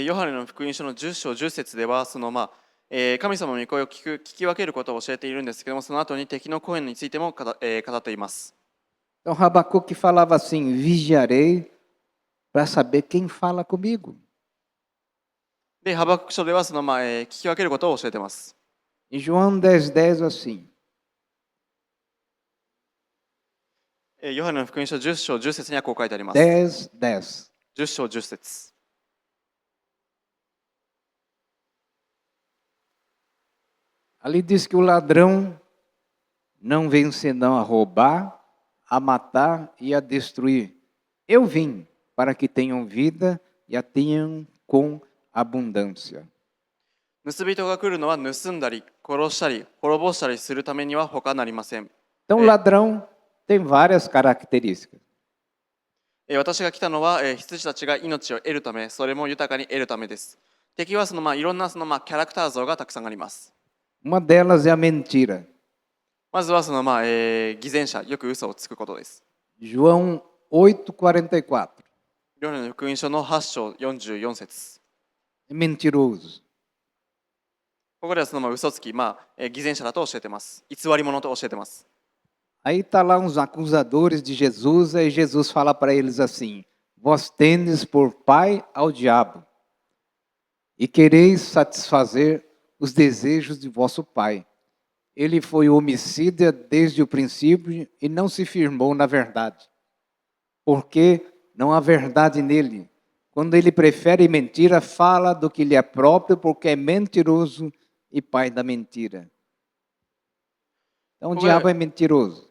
ヨハネの福音書の10章10節では神様の御声を聞き分けることを教えているんですけども、その後に敵の声についても語っています。 Então Habacuque falava assim: vigiarei para saber quem fala comigo. で、ハバクク書では聞き分けることを教えています。 Em João 10:10 assim. ヨハネの福音書10章10節にはこう書いてあります。 10:10. 10章10節。 Ali diz que o ladrão não vem senão a roubar, a matar e a destruir. Eu vim para que tenham vida e a tenham com abundância. 盗人が来るのは盗んだり殺したり滅ぼしたりするためには他なりません。 Então o ladrão tem várias características. 私が来たのは羊たちが命を得るため、それも豊かに得るためです。敵はいろんなキャラクター像がたくさんあります。 Uma delas é a mentira. まずは偽善者、よく嘘をつくことです。 João 8:44. ヨハネの福音書の8章44節。 É mentiroso. ここでは嘘つき、偽善者だと教えています。偽り者と教えています。 Aí está lá uns acusadores de Jesus, aí Jesus fala para eles assim: vós tendes por pai ao diabo, e quereis satisfazer os desejos de vosso pai. Ele foi homicida desde o princípio e não se firmou na verdade, porque não há verdade nele. Quando ele prefere mentira, fala do que lhe é próprio, porque é mentiroso e pai da mentira. Então o diabo é mentiroso.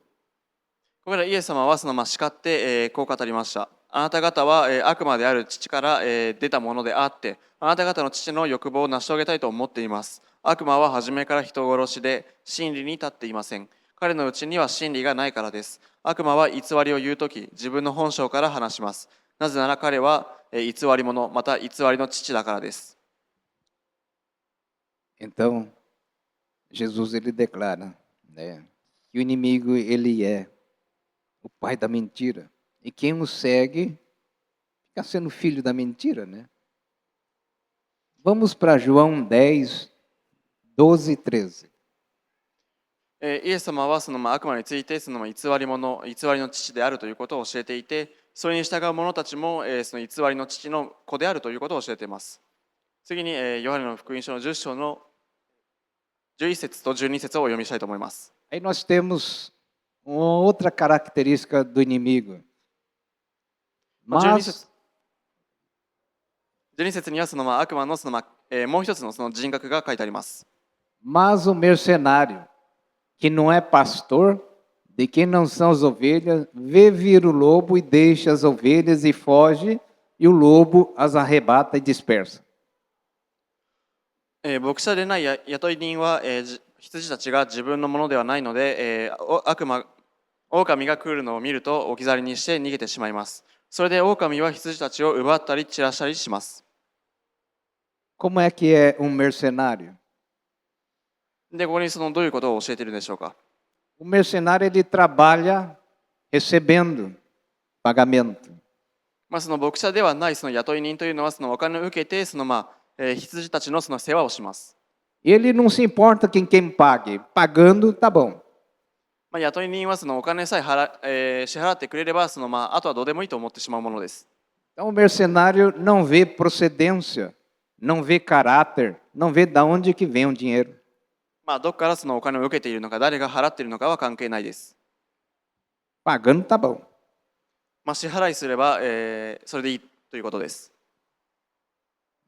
ここでイエス様は叱って、こう語りました。あなた方は、悪魔である父から、出たものであって、あなた方の父の欲望を成し遂げたいと思っています。悪魔は初めから人殺しで真理に立っていません。彼のうちには真理がないからです。悪魔は偽りを言うとき、自分の本性から話します。なぜなら彼は、偽り者、また偽りの父だからです。 Então, Jesus ele declara, né, que o inimigo ele é o pai da mentira. E quem o segue fica sendo filho da mentira, né? Vamos para João 10, 12 e 13. イエス様は悪魔について偽り者、偽りの父であるということを教えていて、それに従う者たちもその偽りの父の子であるということを教えています。次にヨハネの福音書の10章の11節と12節をお読みしたいと思います。 Aí nós temos uma outra característica do inimigo. 12 Mas, 節12節には悪魔のもう一つの人格が書いてあります。 mas o mercenário, que não é pastor, de quem não são as ovelhas, vê vir o lobo e deixa as ovelhas e foge, e o lobo as arrebata e dispersa. 牧者でない雇い人は、羊たちが自分のものではないので、狼が来るのを見ると置き去りにして逃げてしまいます。それで狼は羊たちを奪ったり散らしたりします。 Como é que é um mercenário? で、ここにどういうことを教えているんでしょうか。 O mercenário ele trabalha recebendo pagamento. 牧者ではない雇い人というのはお金を受けて羊たちの世話をします。Ele não se importa quem pague. Pagando, tá bom. まあ、雇い人はそのお金さえ支払ってくれればあとはどうでもいいと思ってしまうものです。 Então o mercenário não vê procedência, não vê caráter, não vê de onde que vem o dinheiro. まあ、どこからそのお金を受けているのか、誰が払っているのかは関係ないです。 Pagando, tá bom. まあ、支払いすれば、それでいいということです。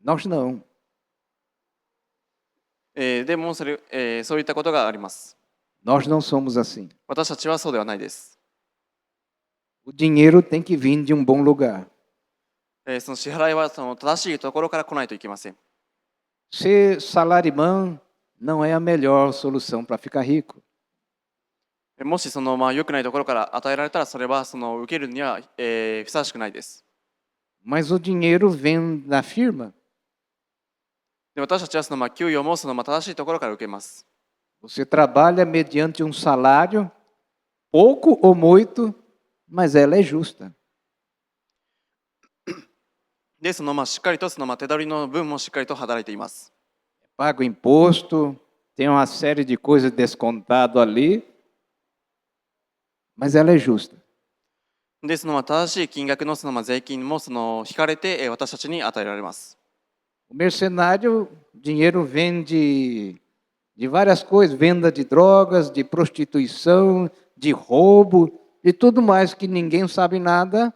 Nós não. でもそういったことがあります。 Nós não somos assim. 私たちはそうではないです。 O dinheiro tem que vir de um bom lugar. その支払いはその正しいところから来ないといけません。 Ser salarimã não é a melhor solução para ficar rico. もし良くないところから与えられたら、それは受けるには、ふさわしくないです。 Mas o dinheiro vem da firma. で私たちは給与も正しいところから受けます。 Você trabalha mediante um salário, pouco ou muito, mas ela é justa. でしっかりと手取りの分もしっかりと働いています。 Paga o imposto, tem uma série de coisas descontado ali, mas ela é justa. で正しい金額の税金も引かれて私たちに与えられます。 O mercenário, dinheiro vem de várias coisas, venda de drogas, de prostituição, de roubo, de tudo mais que ninguém sabe nada,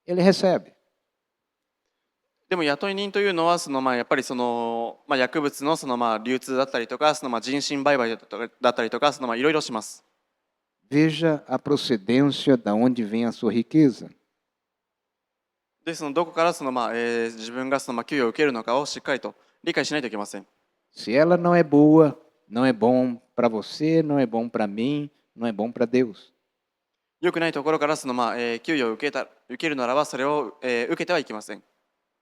ele recebe. でも雇い人というのはやっぱり薬物の流通だったりとか人身売買だったりとかいろいろします。 Veja a procedência da onde vem a sua riqueza. でどこから自分が給与を受けるのかをしっかりと理解しないといけません。 Se ela não é boa, não é bom para você, não é bom para mim, não é bom para Deus. 良くないところから給与を受けるならばそれを、受けてはいけません。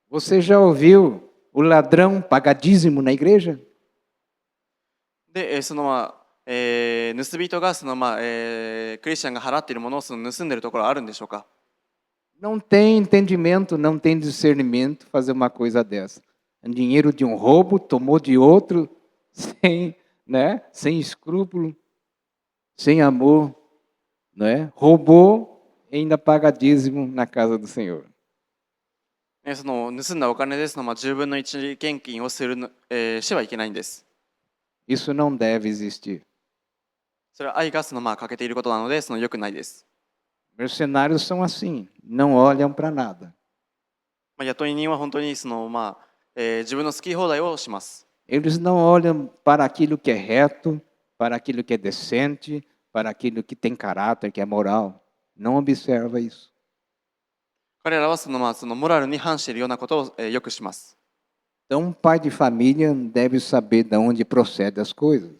Você já ouviu o ladrão paga dízimo na igreja? で盗人がクリスチャンが払っているものを盗んでいるところはあるんでしょうか。 Não tem entendimento, não tem discernimento fazer uma coisa dessa. Dinheiro de um roubo, tomou de outro, sem escrúpulo, sem amor, roubou e ainda paga dízimo na casa do Senhor. 盗んだお金で10分の1献金をしてはいけないんです。 Isso não deve existir. それは愛が欠けていることなので良くないです。 Mercenários são assim, não olham para nada. 雇い人は本当に自分の好き放題をします。 Eles não olham para aquilo que é reto, para aquilo que é decente, para aquilo que tem caráter, que é moral. Não observa isso. 彼らはモラルに反しているようなことを、よくします。 Então, um pai de família deve saber de onde procedem as coisas.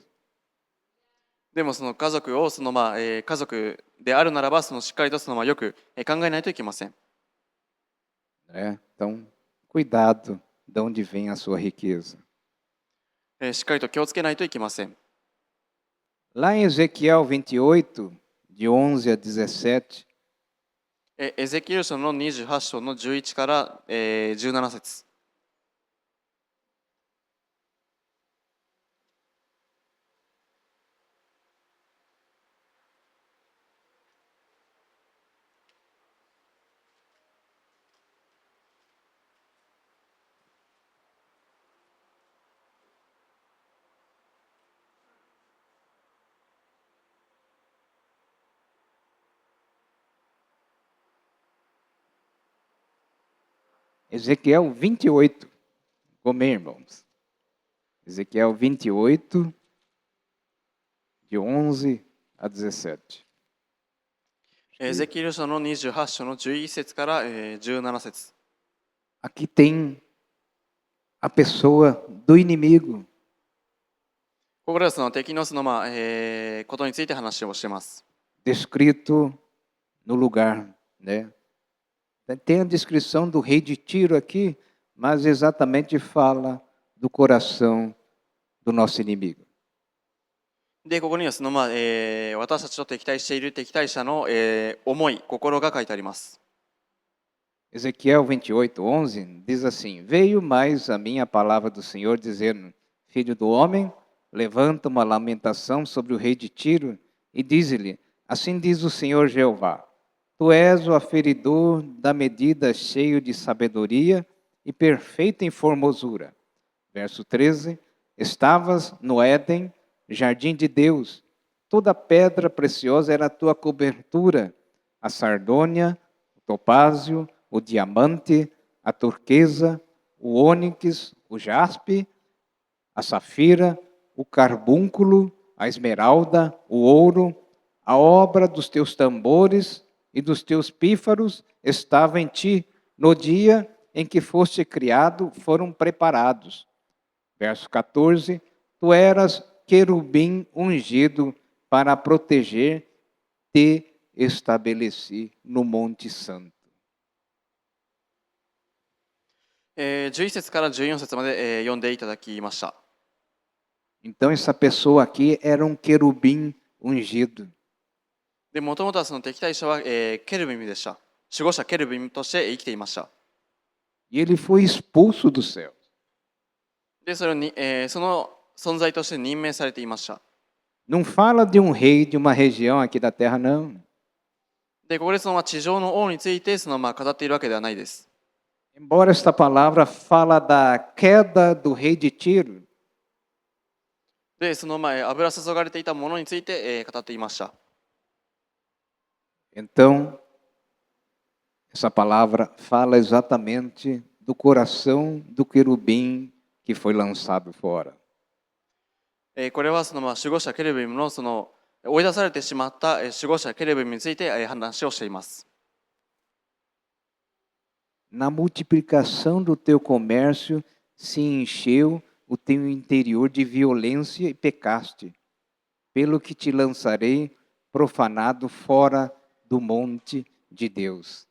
でも家族を家族であるならばしっかりとよく考えないといけません。 Então, cuidado de onde vem a sua riqueza. しっかりと気をつけないといけません。 Lá em Ezequiel 28, de 11 a 17, エゼキエル書の28章の11から、17節。 Ezequiel 28. Comer, irmãos. Ezequiel 28, de 11 a 17. エゼキエル書の28章の11節から、17節。 Aqui tem a pessoa do inimigo. ここでは敵のことについて話をしています。 Descrito no lugar, né? Tem a descrição do rei de Tiro aqui, mas exatamente fala do coração do nosso inimigo. で、ここには私たちと敵対している敵対者の、思い、心が書いてあります。 Ezequiel 28, 11 diz assim: Veio mais a minha palavra do Senhor, dizendo: filho do homem, levanta uma lamentação sobre o rei de Tiro e diz-lhe: assim diz o Senhor Jeová: tu és o aferidor da medida, cheio de sabedoria e perfeito em formosura. Verso 13: estavas no Éden, jardim de Deus. Toda pedra preciosa era a tua cobertura: a sardônia, o topázio, o diamante, a turquesa, o ônix, o jaspe, a safira, o carbúnculo, a esmeralda, o ouro. A obra dos teus tambores e dos teus pífaros estava em ti. No dia em que foste criado, foram preparados. Verso 14: tu eras querubim ungido para proteger, te estabeleci no Monte Santo. 11節から14節まで、読んでいただきました。 Então, essa pessoa aqui era um querubim ungido. で、もともとはその敵対者は、ケルビムでした。守護者ケルビムとして生きていました。 E ele foi expulso do céu. で、それをに、その存在として任命されていました。 Não fala de um rei de uma região aqui da terra, não. で、ここでその地上の王について語っているわけではないです。 Embora esta palavra fala da queda do rei de Tiro, で、その油注がれていたものについて、語っていました。 então essa palavra fala exatamente do coração do querubim que foi lançado fora. これは守護者ケルビムの追い出されてしまった守護者ケルビムについて話をしています。 Na multiplicação do teu comércio se encheu o teu interior de violência e pecaste, pelo que te lançarei profanado fora do monte de Deus.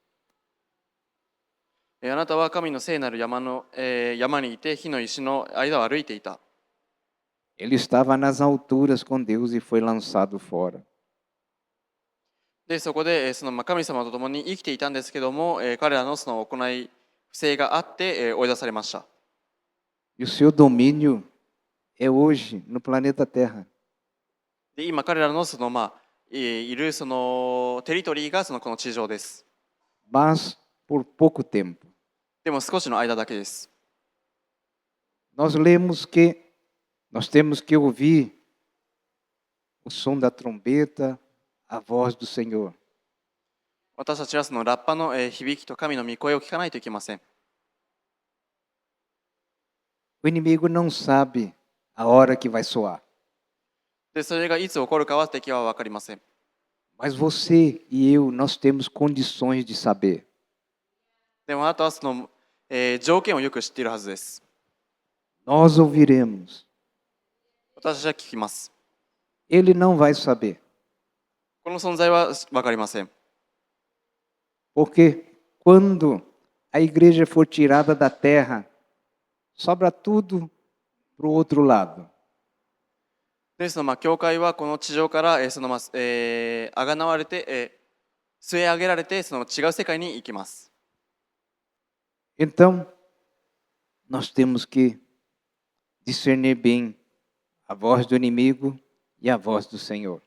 あなたは神の聖なる山にいて火の石の間を歩いていた。 Ele estava nas alturas com Deus e foi lançado fora. で、そこで神様と共に生きていたんですけども、彼らの行い不正があって、追い出されました。 E o seu domínio é hoje no planeta Terra. で、今彼らのいるテリトリーがこの地上です。 Mas por pouco tempo. でも少しの間だけです。 Nós lemos que nós temos que ouvir o som da trombeta, a voz do Senhor. 私たちはラッパの響きと神の御声を聞かないといけません。 O inimigo não sabe a hora que vai soar. で、それがいつ起こるかは敵は分かりません。 Mas você e eu, nós temos condições de saber. でもあなたは条件をよく知っているはずです。 Nós ouviremos. 私たちは聞きます。 Ele não vai saber. この存在は分かりません。 Porque quando a igreja for tirada da terra, sobra tudo para o outro lado. で、教会はこの地上からあがなわれて、据え上げられて違う世界に行きます。 Então, nós temos que discernir bem a voz do inimigo e a voz do Senhor.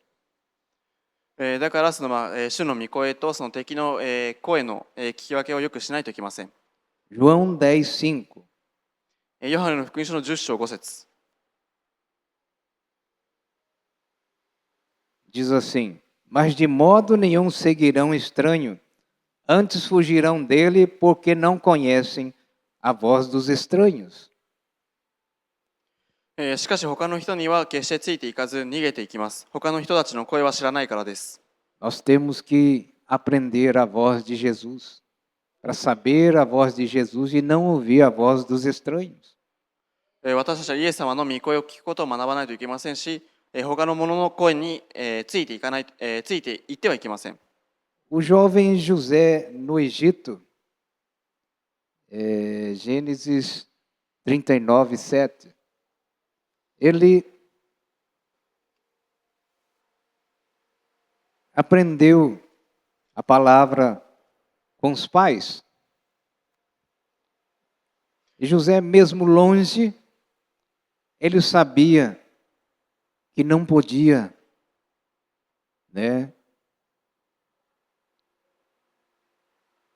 だから主の御声と敵の声の聞き分けをよくしないといけません。 João 10:5. ヨハネの福音書の10章5節 Diz assim: mas de modo nenhum seguirão estranho, antes fugirão dele, porque não conhecem a voz dos estranhos. しかし他の人には決してついていかず逃げていきます。他の人たちの声は知らないからです。 Nós temos que aprender a voz de Jesus, para saber a voz de Jesus e não ouvir a voz dos estranhos. 私たちはイエス様の御声を聞くことを学ばないといけませんし、他の者の声についていかない、ついていってはいけません。 O jovem José no Egito, Gênesis 39:7, ele aprendeu a palavra com os pais. E José, mesmo longe, Ele sabia que não podia, né,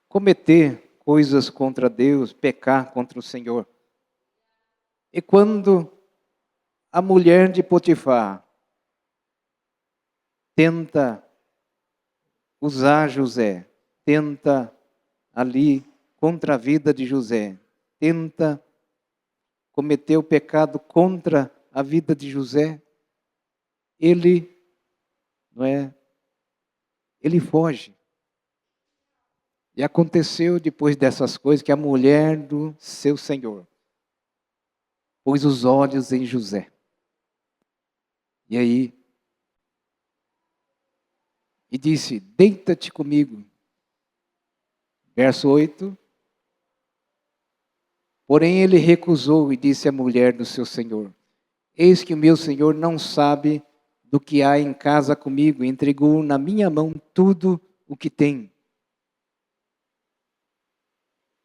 cometer coisas contra Deus, pecar contra o Senhor. E quando a mulher de Potifar tenta usar José, tenta ali contra a vida de José, tenta cometer o pecado contra a vida de José, ele, não é, ele foge. E aconteceu depois dessas coisas que a mulher do seu senhor pôs os olhos em José. E aí, e disse: deita-te comigo. Verso 8. Porém ele recusou e disse à mulher do seu senhor: eis que o meu senhor não sabe do que há em casa comigo, entregou na minha mão tudo o que tem.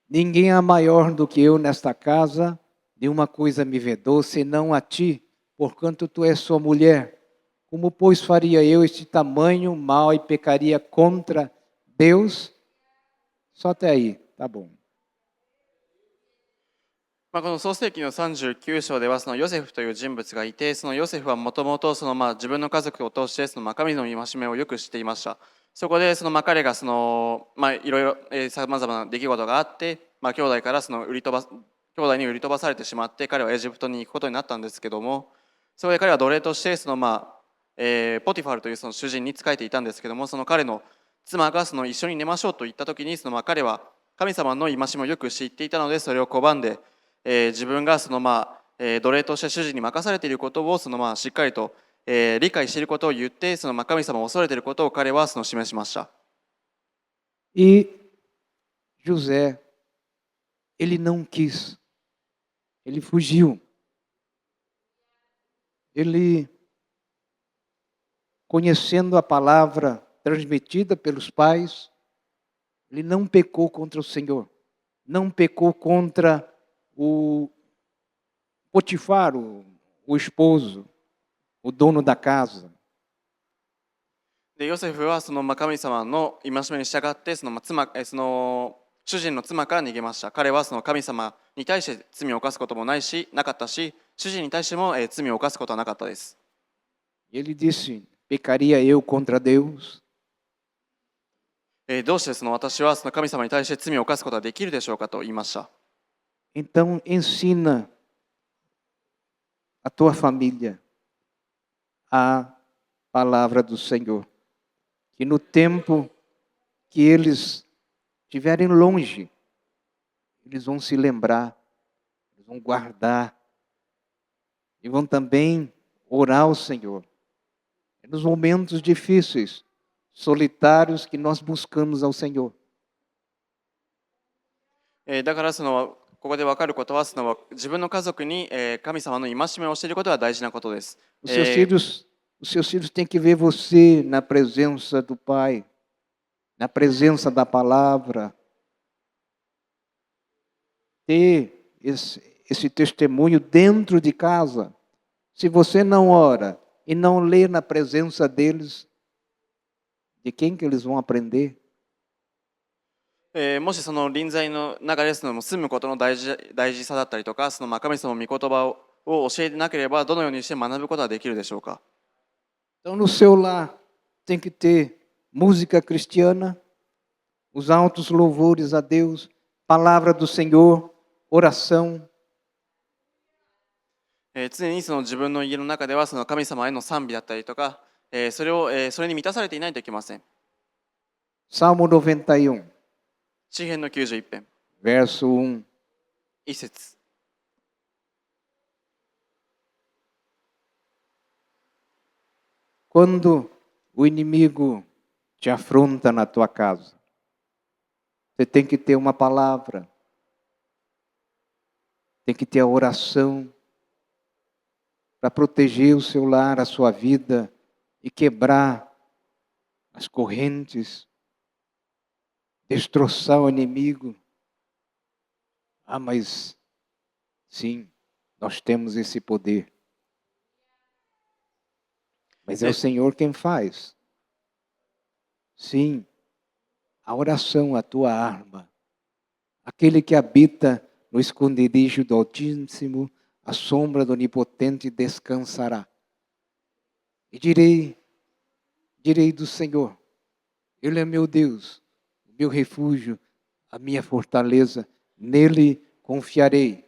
Ninguém há maior do que eu nesta casa, nenhuma coisa me vedou, senão a ti, porquanto tu és sua mulher. Como, pois, faria eu este tamanho mal e pecaria contra Deus? Só até aí, tá bom. この創世記の39章ではそのヨセフという人物がいて、そのヨセフはもともと自分の家族を通して神の戒めをよく知っていました。そこで彼がいろいろさまざまな出来事があって、兄弟から兄弟に売り飛ばされてしまって、彼はエジプトに行くことになったんですけども、そこで彼は奴隷としてポティファルという主人に仕えていたんですけども、その彼の妻が一緒に寝ましょうと言った時に彼は神様の戒めをよく知っていたので、それを拒んで、自分が奴隷として主人に任されていることをしっかりと理解していることを言って、神様を恐れていることを彼は示しました。E José, ele não quis, ele fugiu. Ele, conhecendo a palavra transmitida pelos pais, ele não pecou contra o Senhor, não pecou contra o Potifar, o esposo, o dono da casa. でヨセフは神様の戒めに従って主人の妻から逃げました。彼は神様に対して罪を犯すこともなかったし、主人に対しても罪を犯すことはなかったです。Ele disse: pecaria eu contra Deus? どうして私は神様に対して罪を犯すことができるでしょうかと言いました。Então ensina a tua família a palavra do Senhor. Que no tempo que eles estiverem longe, eles vão se lembrar, eles vão guardar e vão também orar ao Senhor. É nos momentos difíceis, solitários, que nós buscamos ao Senhor. だからここで分かることは自分の家族に神様の戒めをしていることは大事なことです。Os seus filhos têm que ver você na presença do Pai, na presença da palavra. Ter esse testemunho dentro de casa. Se você não ora e não lê na presença deles, de quem que eles vão aprender? もし臨在の中で住むことの大事さだったりとか、神様の御言葉を教えてなければ、どのようにして学ぶことができるでしょうか。Então, no seu lar, tem que ter música cristiana, os altos louvores a Deus, palavra do Senhor, oração. 常に自分の家の中では神様への賛美だったりとか、それに満たされていないといけません。Salmo 91. 詩編の91編。Verso 1. 一節。Quando o inimigo te afronta na tua casa, você tem que ter uma palavra, tem que ter a oração para proteger o seu lar, a sua vida e quebrar as correntes, destroçar o inimigo. Ah, mas sim, Nós temos esse poder. Mas é o Senhor quem faz. Sim, a oração, a tua arma. Aquele que habita no esconderijo do Altíssimo, a sombra do Onipotente descansará. E direi do Senhor, Ele é meu Deus, o meu refúgio, a minha fortaleza, nele confiarei.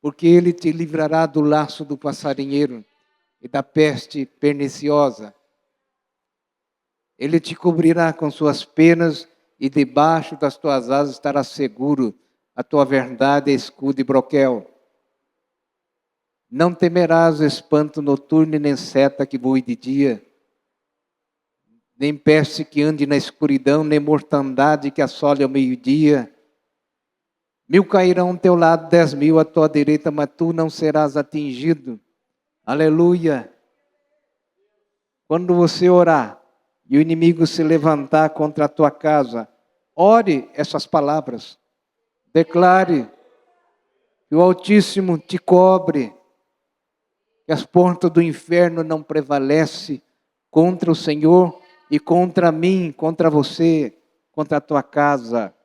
Porque Ele te livrará do laço do passarinheiro e da peste perniciosa. Ele te cobrirá com suas penas e debaixo das tuas asas estará seguro. A tua verdade é escudo e broquel. Não temerás o espanto noturno, nem seta que voe de dia, nem peste que ande na escuridão, nem mortandade que assole ao meio-dia. 1000 cairão ao teu lado, 10.000 à tua direita, mas tu não serás atingido. Aleluia. Quando você orar e o inimigo se levantar contra a tua casa, ore essas palavras. Declare que o Altíssimo te cobre, que as portas do inferno não prevalecem contra o Senhor e contra mim, contra você, contra a tua casa.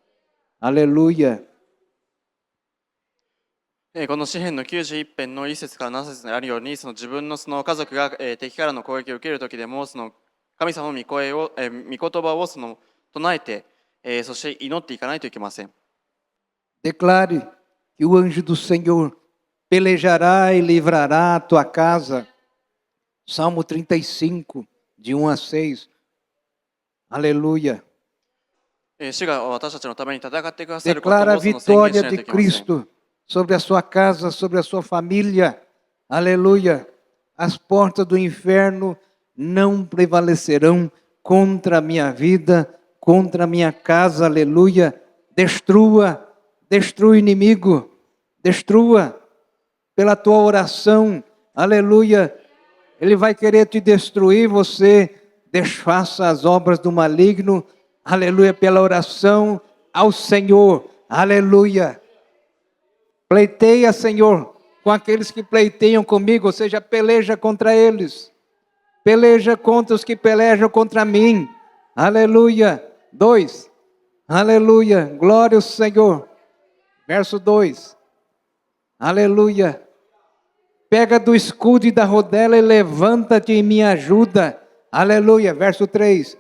Aleluia. この詩篇の91編の1節から7節にあるように、その自分のその家族が敵からの攻撃を受ける時でも、その神様の御言葉をその唱えて、そして祈っていかないといけません。Declare que o anjo do Senhor pelejará e livrará a tua casa. Salmo 35, de 1 a 6. Aleluia. 主が私たちのために戦ってくださること Declara a をその宣言し vitória ないと de いけません。 Cristo sobre a sua casa, sobre a sua família. Aleluia. As portas do inferno não prevalecerão contra a minha vida, contra a minha casa. Aleluia. Destrua o inimigo. Destrua pela tua oração. Aleluia. Ele vai querer te destruir, você desfaça as obras do maligno. Aleluia, pela oração ao Senhor. Aleluia. Pleiteia, Senhor, com aqueles que pleiteiam comigo, ou seja, peleja contra eles. Peleja contra os que pelejam contra mim. Aleluia. 2. Aleluia. Glória ao Senhor. Verso 2. Aleluia. Pega do escudo e da rodela e levanta-te e me ajuda. Aleluia. Verso 3.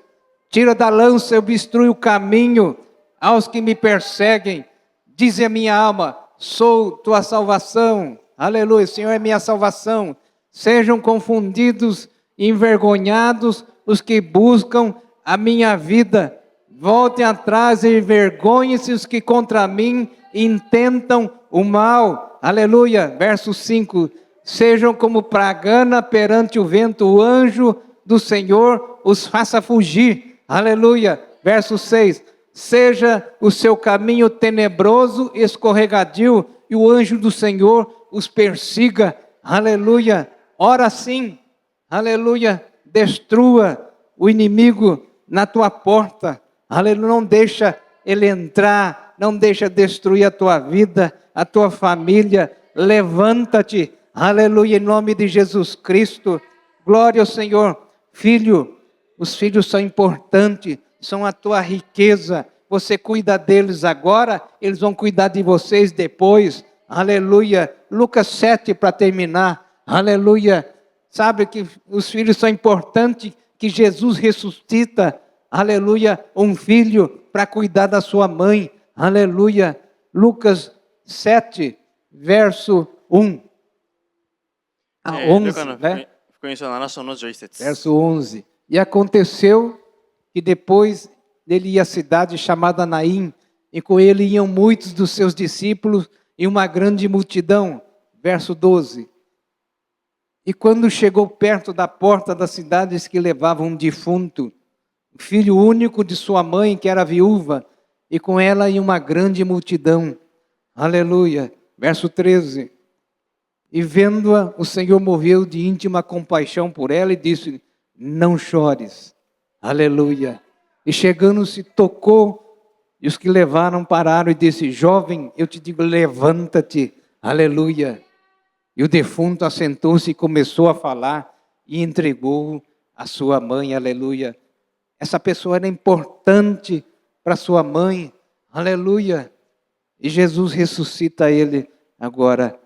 Tira da lança e obstrui o caminho aos que me perseguem. Diz a minha alma, sou tua salvação. Aleluia, o Senhor é minha salvação. Sejam confundidos e envergonhados os que buscam a minha vida. Voltem atrás e envergonhem-se os que contra mim intentam o mal. Aleluia, verso 5. Sejam como pragana perante o vento, o anjo do Senhor os faça fugir. Aleluia, verso 6. Seja o seu caminho tenebroso, escorregadio, e o anjo do Senhor os persiga. Aleluia. Ora sim. Aleluia. Destrua o inimigo na tua porta. Aleluia. Não deixa ele entrar. Não deixa destruir a tua vida, a tua família. Levanta-te. Aleluia. Em nome de Jesus Cristo. Glória ao Senhor. Filho, os filhos são importantes. São a tua riqueza, você cuida deles agora, eles vão cuidar de vocês depois, aleluia. Lucas 7 para terminar, aleluia. Sabe que os filhos são importantes, que Jesus ressuscita, aleluia, um filho para cuidar da sua mãe, aleluia. Lucas 7, verso 1 a 11, né? Verso 11. E aconteceu que depois dele ia à cidade chamada Naim, e com ele iam muitos dos seus discípulos e uma grande multidão. Verso 12. E quando chegou perto da porta da cidade, diz que levava um defunto, filho único de sua mãe, que era viúva, e com ela ia uma grande multidão. Aleluia. Verso 13. E vendo-a, o Senhor moveu de íntima compaixão por ela e disse, não chores. Aleluia. E chegando-se, tocou E os que levaram pararam e disse: jovem, eu te digo, levanta-te. Aleluia. E o defunto assentou-se e começou a falar e entregou a sua mãe. Aleluia. Essa pessoa era importante para sua mãe. Aleluia. E Jesus ressuscita ele. Agora,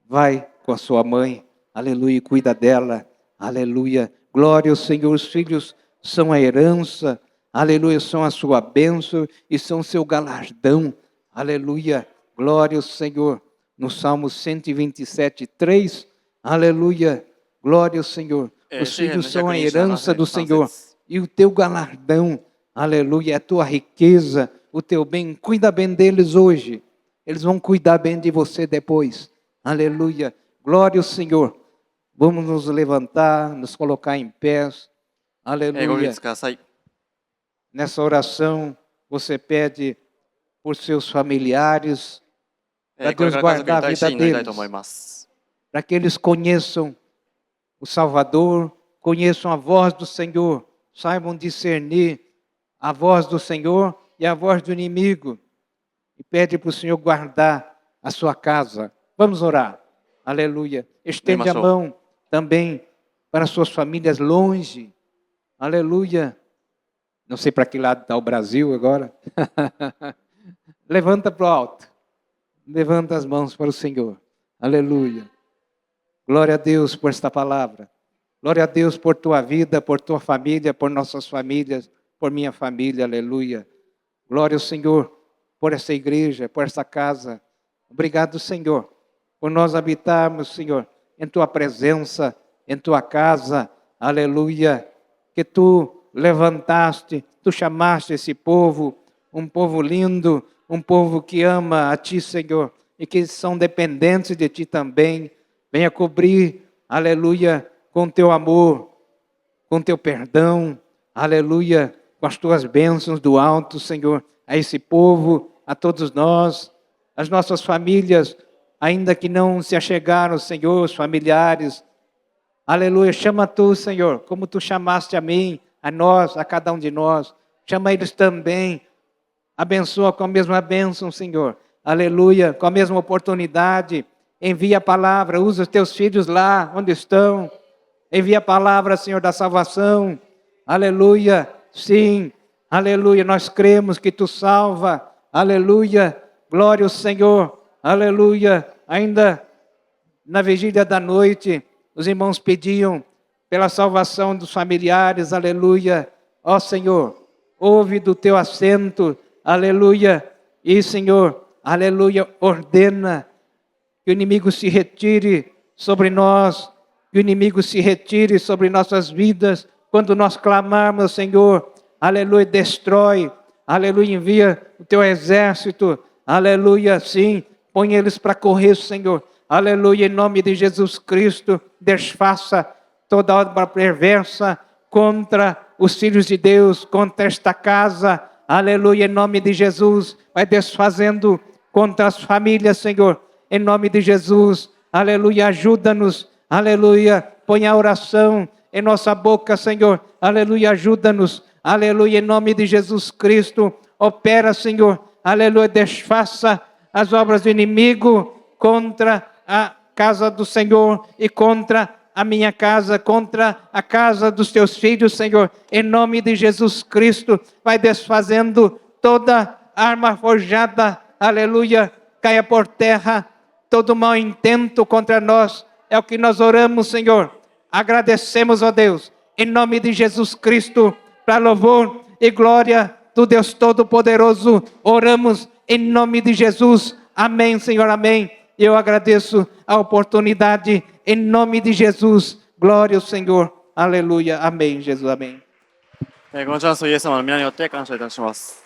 vai com a sua mãe. Aleluia. E cuida dela. Aleluia. Glória ao Senhor. Os filhos são a herança. Aleluia. São a sua bênção e são o seu galardão. Aleluia. Glória ao Senhor. No Salmo 127, 3. Aleluia. Glória ao Senhor. Os filhos são a herança do Senhor. E o teu galardão, aleluia, é a tua riqueza, o teu bem. Cuida bem deles hoje. Eles vão cuidar bem de você depois. Aleluia. Glória ao Senhor. Vamos nos levantar, nos colocar em pés. ご起 Aleluia. 立ください。 Nessa oração, você pede por seus familiares, これから家族に対して祈りたいと思います。 para que eles conheçam o Salvador, conheçam a voz do Senhor, saibam discernir a voz do Senhor e a voz do inimigo. E pede para o Senhor guardar a sua casa. Vamos orar. Aleluia. Estende a mão também para suas famílias longe. Aleluia. Não sei para que lado está o Brasil agora. Levanta para o alto. Levanta as mãos para o Senhor. Aleluia. Glória a Deus por esta palavra. Glória a Deus por tua vida, por tua família, por nossas famílias, por minha família. Aleluia. Glória ao Senhor por essa igreja, por essa casa. Obrigado, Senhor, por nós habitarmos, Senhor, em tua presença, em tua casa. Aleluia. Que tu levantaste, tu chamaste esse povo, um povo lindo, um povo que ama a ti, Senhor, e que são dependentes de ti também. Venha cobrir, aleluia, com teu amor, com teu perdão, aleluia, com as tuas bênçãos do alto, Senhor, a esse povo, a todos nós, as nossas famílias, ainda que não se achegaram, Senhor, os familiares. Aleluia, chama tu, Senhor, como tu chamaste a mim, a nós, a cada um de nós. Chama eles também. Abençoa com a mesma bênção, Senhor. Aleluia, com a mesma oportunidade. Envia a palavra, usa os teus filhos lá onde estão. Envia a palavra, Senhor, da salvação. Aleluia, sim. Aleluia, nós cremos que tu salva. Aleluia, glória ao Senhor. Aleluia, ainda na vigília da noite, os irmãos pediam pela salvação dos familiares, aleluia. Ó Senhor, ouve do teu assento, aleluia. E Senhor, aleluia, ordena que o inimigo se retire sobre nós, que o inimigo se retire sobre nossas vidas. Quando nós clamarmos, Senhor, aleluia, destrói, aleluia, envia o teu exército, aleluia, sim, põe eles para correr, Senhor. Aleluia, em nome de Jesus Cristo, desfaça toda obra perversa contra os filhos de Deus, contra esta casa. Aleluia, em nome de Jesus, vai desfazendo contra as famílias, Senhor. Em nome de Jesus, aleluia, ajuda-nos. Aleluia, põe a oração em nossa boca, Senhor. Aleluia, ajuda-nos. Aleluia, em nome de Jesus Cristo, opera, Senhor. Aleluia, desfaça as obras do inimigo contra a casa do Senhor e contra a minha casa, contra a casa dos teus filhos, Senhor. Em nome de Jesus Cristo, vai desfazendo toda arma forjada, aleluia, caia por terra, todo mau intento contra nós. É o que nós oramos, Senhor. Agradecemos, ó Deus, em nome de Jesus Cristo, para louvor e glória do Deus Todo-Poderoso. Oramos em nome de Jesus. Amém, Senhor, amém. Eu agradeço a oportunidade em nome de Jesus. Glória ao Senhor. Aleluia. Amém, Jesus. Amém. このチャンスをイエス様の皆によって感謝いたします。